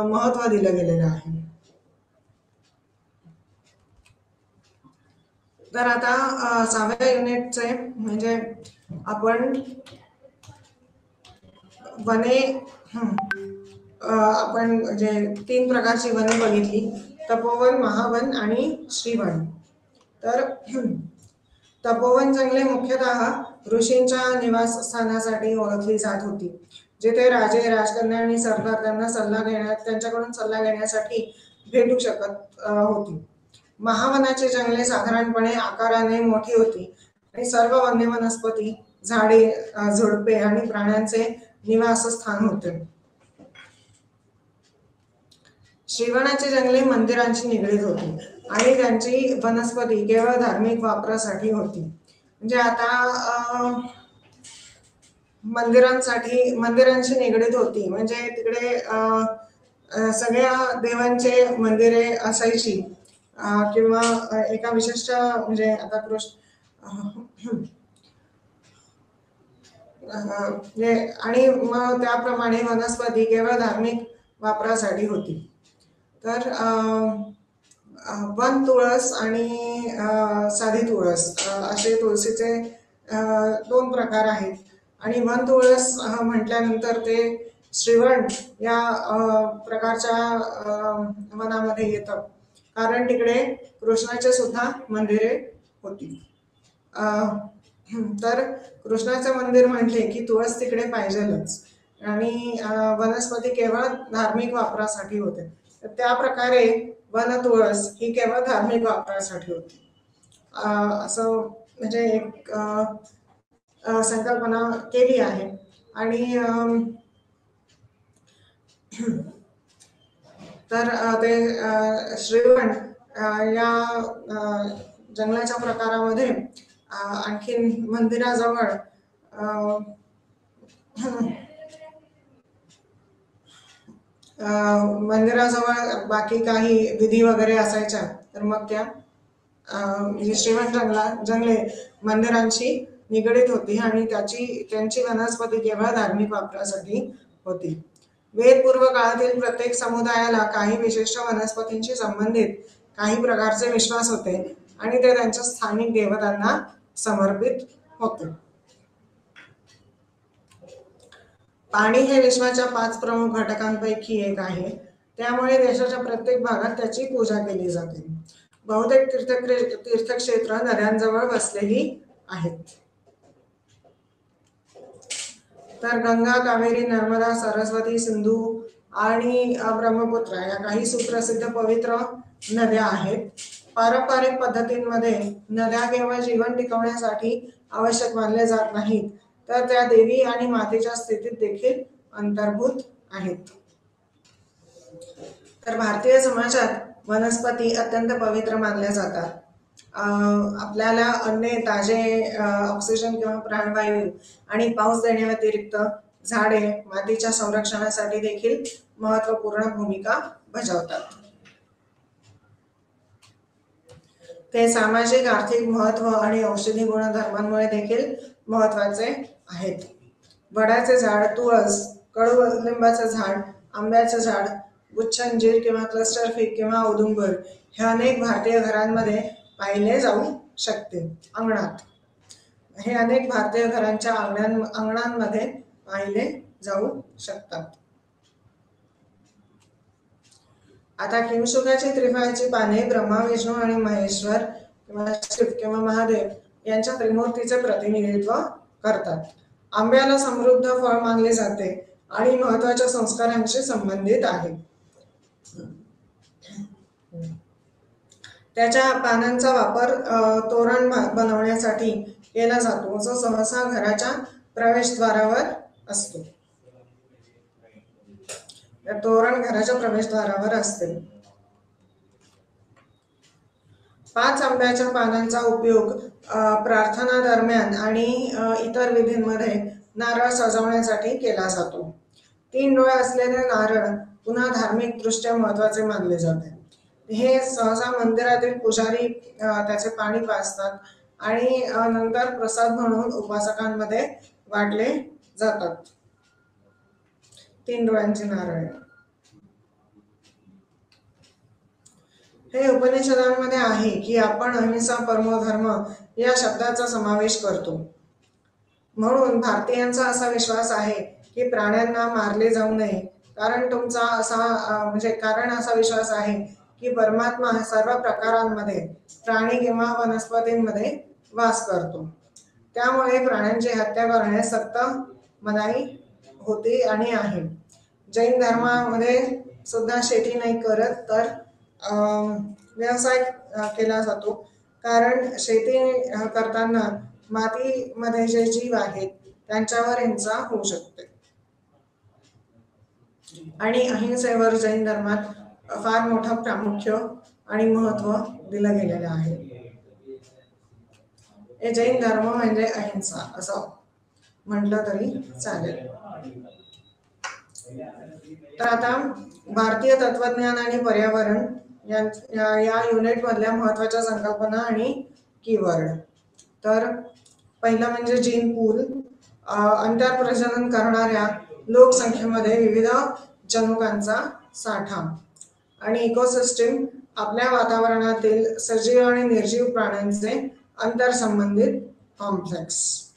महत्त्व दिलं गेलेलं आहे. तर आता 6व्या युनिटचे म्हणजे आपण वने आपण जे 3 प्रकारची वने बघितली, तपोवन, महावन आणि श्रीवन. तर तपोवन जंगले मुख्यतः ऋषींच्या निवासस्थानासाठी ओळखली जात होती, जिथे राजे, राजकन्या आणि सरदार त्यांच्याकडून सल्ला घेण्यासाठी भेटू शकत होती. महावनाची जंगले साधारणपणे आकाराने मोठी होती आणि सर्व वन्य वनस्पती, झाडे, झुडपे आणि प्राण्यांचे निवासस्थान होते. श्रीवनाची जंगले मंदिरांशी निगडीत होती आणि त्यांची वनस्पती केवळ धार्मिक वापरासाठी होती. म्हणजे आता मंदिरांशी निगडीत होती, म्हणजे तिकडे सगळ्या देवांचे मंदिरे असायची किंवा एका विशिष्ट म्हणजे आता आणि मग त्याप्रमाणे वनस्पती केवळ धार्मिक वापरासाठी होती. तर वन तुळस आणि साधी तुळस असे तुळशीचे 2 प्रकार आहेत. आणि वन तुळस म्हटल्यानंतर ते श्रीवण या प्रकारच्या वनामध्ये येतं, कारण तिकडे कृष्णाचे सुद्धा मंदिरे होती. तर कृष्णाचं मंदिर म्हटले की तुळस तिकडे पाहिजेलच, आणि वनस्पती केवळ धार्मिक वापरासाठी होते. तर त्या प्रकारे वन तुळस ही केवळ धार्मिक वापरासाठी होती, असं म्हणजे एक संकल्पना केली आहे. आणि तर ते श्रीवण या जंगलाच्या प्रकारामध्ये आणखीन मंदिराजवळ मंदिराजवळ बाकी काही विधी वगैरे असायच्या, तर मग त्या श्रीवण जंगले मंदिरांशी निगडीत होती आणि त्यांची वनस्पती केवळ धार्मिक वापरासाठी होती. वेदपूर्व काळातील प्रत्येक समुदायाला काही विशिष्ट वनस्पतींशी संबंधित काही प्रकारचे विश्वास होते आणि ते त्यांच्या स्थानिक देवतांना समर्पित होते. पाणी हे विश्वाच्या 5 प्रमुख घटकांपैकी एक आहे, त्यामुळे देशाच्या प्रत्येक भागात त्याची पूजा केली जाते. बहुतेक तीर्थक्षेत्र नद्यांजवळ वसलेली आहेत. तर गंगा, कावेरी, नर्मदा, सरस्वती, सिंधू आणि ब्रह्मपुत्रा या काही सुप्रसिद्ध पवित्र नद्या आहेत. पारंपरिक पद्धतींमध्ये नद्या केवळ जीवन टिकवण्यासाठी आवश्यक मानले जात नाहीत, तर त्या देवी आणि मातेच्या स्थितीत देखील अंतर्भूत आहेत. तर भारतीय समाजात वनस्पती अत्यंत पवित्र मानल्या जातात. आपल्याला अन्ने, ताजे ऑक्सिजन किंवा प्राणवायू आणि पाऊस देण्याव्यतिरिक्त झाडे मातीच्या संरक्षणासाठी देखील महत्त्वपूर्ण भूमिका बजावतात. ते सामाजिक, आर्थिक महत्त्व आणि औषधी गुणधर्मांमुळे देखील महत्त्वाचे आहेत. वडाचे झाड, तुळस, कडुलिंबाचं झाड, आंब्याचं झाड, गुच्छंजीर किंवा क्लस्टर फिग किंवा औदुंबर हे अनेक भारतीय घरांमध्ये पाहिले जाऊ शकते. हे अनेक भारतीय घरांच्या अंगणांमध्ये पाहिले जाऊ शकतात. आता किंशुकाची त्रिफळाची पाने ब्रह्मा, विष्णू आणि महेश्वर किंवा शिव किंवा महादेव यांच्या त्रिमूर्तीचे प्रतिनिधित्व करतात. आंब्याला समृद्ध फळ मानले जाते आणि महत्त्वाच्या संस्कारांशी संबंधित आहे. त्याच्या पानांचा वापर तोरण बनवण्यासाठी केला जातो, जो सहसा घराच्या प्रवेशद्वारावर असतो. तोरण घराच्या प्रवेशद्वारावर असते. 5 आंब्याच्या पानांचा उपयोग प्रार्थना दरम्यान आणि इतर विधींमध्ये नारळ सजवण्यासाठी केला जातो. 3 डोळे असलेले नारळ पुन्हा धार्मिक दृष्ट्या महत्त्वाचे मानले जाते. हे सहसा मंदिरातील पुजारी त्याचे पाणी पाजतात आणि नंतर प्रसाद म्हणून उपासकांमध्ये वाटले जातात. 3 डोळ्यांचे नारळ हे उपनिषदांमध्ये आहे की आपण अहिंसा परमो धर्म या शब्दाचा समावेश करतो. म्हणून भारतीयांचा असा विश्वास आहे की प्राण्यांना मारले जाऊ नये, कारण असा विश्वास आहे की परमात्मा सर्व प्रकारांमध्ये प्राणी किंवा वनस्पतींमध्ये वास करतो. त्यामुळे प्राण्यांची हत्या करण्यास सक्त मनाई होती आणि आहे. जैन धर्मामध्ये सुद्धा शेती नाही करत, तर व्यवसाय केला जातो, कारण शेती करताना मातीमध्ये जे जीव आहेत त्यांच्यावर हिंसा होऊ शकते. आणि अहिंसेवर जैन धर्मात फार मोठं प्रामुख्य आणि महत्त्व दिलं गेलेलं आहे. हे जैन धर्म म्हणजे अहिंसा असं म्हटलं तरी चालेल. तर आता भारतीय तत्वज्ञान आणि पर्यावरण या युनिट मधल्या महत्त्वाच्या संकल्पना आणि कीवर्ड. तर पहिलं म्हणजे जीन पूल. अंतर्प्रजनन करणाऱ्या लोकसंख्येमध्ये विविध जनुकांचा साठा. आणि इकोसिस्टीम आपल्या वातावरणातील सजीव आणि निर्जीव प्राण्यांचे आंतरसंबंधित कॉम्प्लेक्स.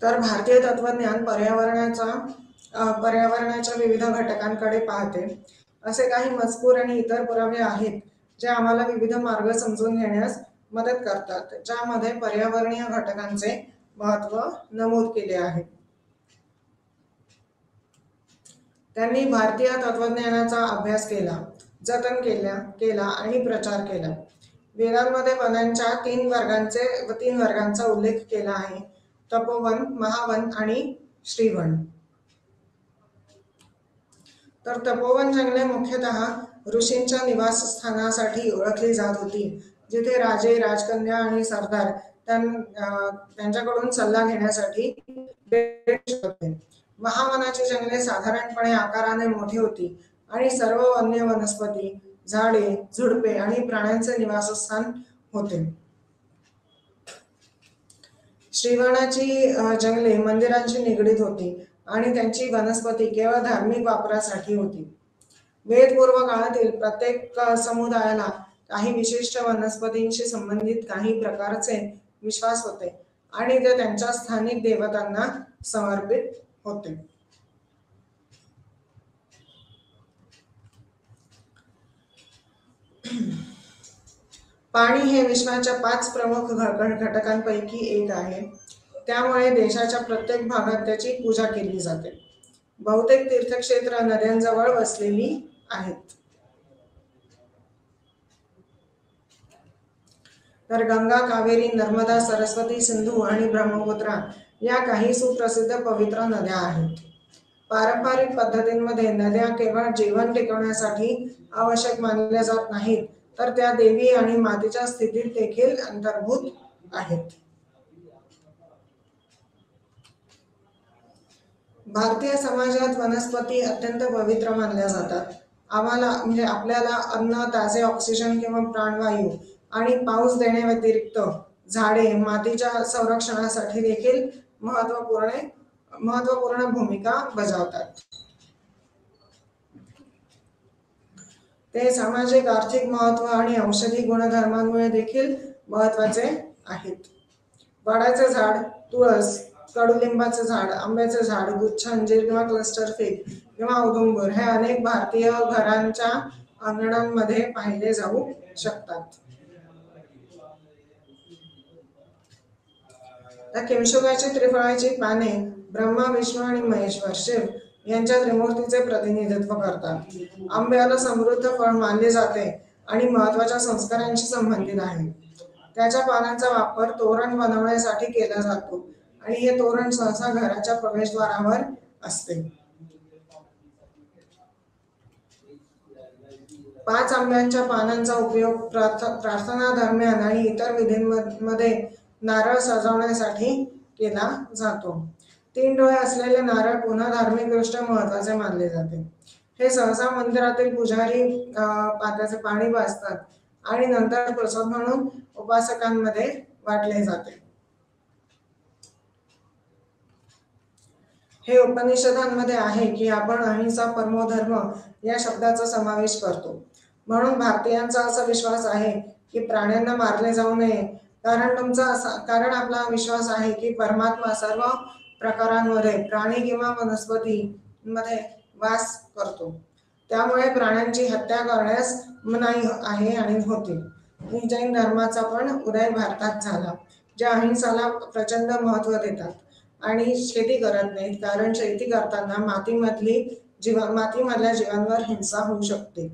तर भारतीय तत्वज्ञान पर्यावरणाच्या विविध घटकांकडे पाहते. असे काही मजकूर आणि इतर पुरावे आहेत जे आम्हाला विविध मार्ग समजून घेण्यास मदत करतात, ज्यामध्ये पर्यावरणीय घटकांचे महत्त्व नमूद केले आहे. त्यांनी भारतीय तत्वज्ञानाचा अभ्यास केला, जतन केला आणि प्रचार केला. वेदांमध्ये वनांच्या तीन वर्गांचा उल्लेख केला आहे: तपोवन, महावन आणि श्रीवन. तर तपोवन जंगले मुख्यतः ऋषींच्या निवासस्थानासाठी ओळखली जात होती, जिथे राजे, राजकन्या आणि सरदार त्यांच्याकडून सल्ला घेण्यासाठी होते. महावनाची जंगले साधारणपणे आकाराने मोठी होती आणि सर्व वन्य वनस्पती, झाडे, झुडपे आणि प्राण्यांचे निवासस्थान होते. श्रीवनाची जंगले मंदिरांशी निगडीत होती आणि त्यांची वनस्पती केवळ धार्मिक वापरासाठी होती. वेदपूर्व काळातील प्रत्येक समुदायाला काही विशिष्ट वनस्पतींशी संबंधित काही प्रकारचे विश्वास होते आणि ते त्यांच्या स्थानिक देवतांना समर्पित होते. पाणी हे विश्वाच्या 5 प्रमुख घटकांपैकी एक आहे. त्यामुळे देशाच्या प्रत्येक भागात त्याची पूजा केली जाते. बहुतेक तीर्थक्षेत्र नद्यांजवळ वसलेली आहेत. तर गंगा, कावेरी, नर्मदा, सरस्वती, सिंधू आणि ब्रह्मपुत्रा या काही सुप्रसिद्ध पवित्र नद्या आहेत. पारंपरिक पद्धतींमध्ये नद्या केवळ जीवन टिकवण्यासाठी आवश्यक मानल्या जात नाहीत, तर त्या देवी आणि मातेच्या स्थितीत देखील अंतर्भूत आहेत. भारतीय समाजात वनस्पती अत्यंत पवित्र मानल्या जातात. आपल्याला अन्न, ताजे ऑक्सिजन किंवा प्राणवायू आणि पाऊस देण्याव्यतिरिक्त झाडे मातीच्या संरक्षणासाठी देखील महत्त्वपूर्ण भूमिका बजावतात. ते सामाजिक, आर्थिक महत्त्व आणि औषधी गुणधर्मांमुळे देखील महत्त्वाचे आहेत. वडाचे झाड, तुळस, कडुलिंबाचे झाड, आंब्याचे झाड, गुच्छ अंजीर किंवा क्लस्टर फिग किंवा औदुंबर हे अनेक भारतीय घरांच्या अंगणांमध्ये पाहिले जाऊ शकतात. त्या किंशुकाची त्रिफळाची पाने ब्रह्मा, विष्णू आणि महेश्वर शिव यांच्या त्रिमूर्तीचे प्रतिनिधित्व करतात. आंब्याला समृद्ध फळ मानले जाते आणि महत्त्वाच्या संस्कारांशी संबंधित आहे. त्याच्या पानांचा वापर तोरण बनवण्यासाठी केला जातो आणि हे तोरण सहसा घराच्या प्रवेशद्वारावर असते. 5 आंब्याच्या पानांचा उपयोग प्रार्थना दरम्यान आणि इतर विधींमध्ये नारळ सजवण्यासाठी केला जातो. 3 डोळे असलेले नारळ पुन्हा धार्मिकदृष्ट्या महत्त्वाचे मानले जाते. हे सहसा मंदिरातील पुजारी त्याचे पाणी पाजतात आणि नंतर प्रसाद म्हणून उपासकांमध्ये वाटले जाते. हे उपनिषदांमध्ये आहे की आपण अहिंसा परमो धर्म या शब्दाचा समावेश करतो. म्हणून भारतीयांचा असा विश्वास आहे की प्राण्यांना मारले जाऊ नये, कारण आपला विश्वास आहे की परमात्मा सर्व प्रकारांमध्ये प्राणी किंवा वनस्पतीमध्ये वास करतो. त्यामुळे प्राण्यांची हत्या करण्यास मनाई आहे आणि होती. जैन धर्माचा पण उदय भारतात झाला, जे अहिंसाला प्रचंड महत्त्व देतात आणि शेती करत नाहीत, कारण शेती करताना मातीमधल्या जीवांवर हिंसा होऊ शकते,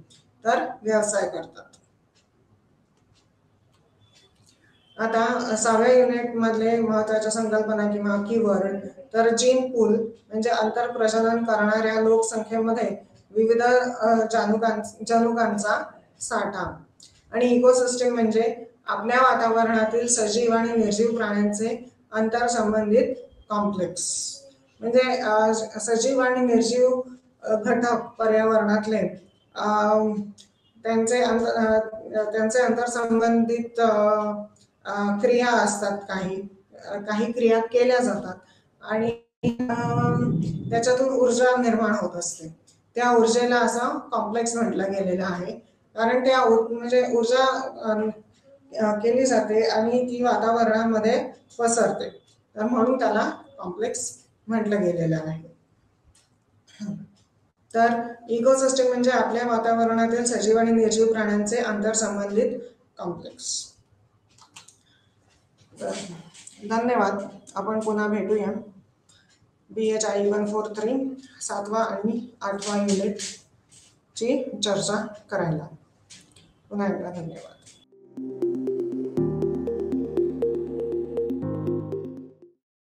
तर व्यवसाय करतात. आता 6व्या युनिट मधले महत्त्वाच्या संकल्पना किंवा कीवर्ड. तर जीन पूल म्हणजे आंतरप्रजनन करणाऱ्या लोकसंख्येमध्ये विविध जनुकांचा साठा. आणि इकोसिस्टीम म्हणजे आपल्या वातावरणातील सजीव आणि निर्जीव प्राण्यांचे आंतरसंबंधित कॉम्प्लेक्स. म्हणजे सजीव आणि निर्जीव घटक पर्यावरणातले त्यांचे अंतरसंबंधित क्रिया असतात, काही क्रिया केल्या जातात आणि त्याच्यातून ऊर्जा निर्माण होत असते. त्या ऊर्जेला असं कॉम्प्लेक्स म्हटलं गेलेलं आहे, कारण त्या म्हणजे ऊर्जा केली जाते आणि ती वातावरणामध्ये पसरते, तर म्हणून त्याला कॉम्प्लेक्स म्हटलं गेलेलं आहे. तर इकोसिस्टम म्हणजे आपल्या वातावरणातील सजीव आणि निर्जीव प्राण्यांचे आंतरसंबंधित कॉम्प्लेक्स. तर धन्यवाद. आपण पुन्हा भेटूया BHI 143 7वा आणि 8वा युनिटची चर्चा करायला. पुन्हा एकदा धन्यवाद.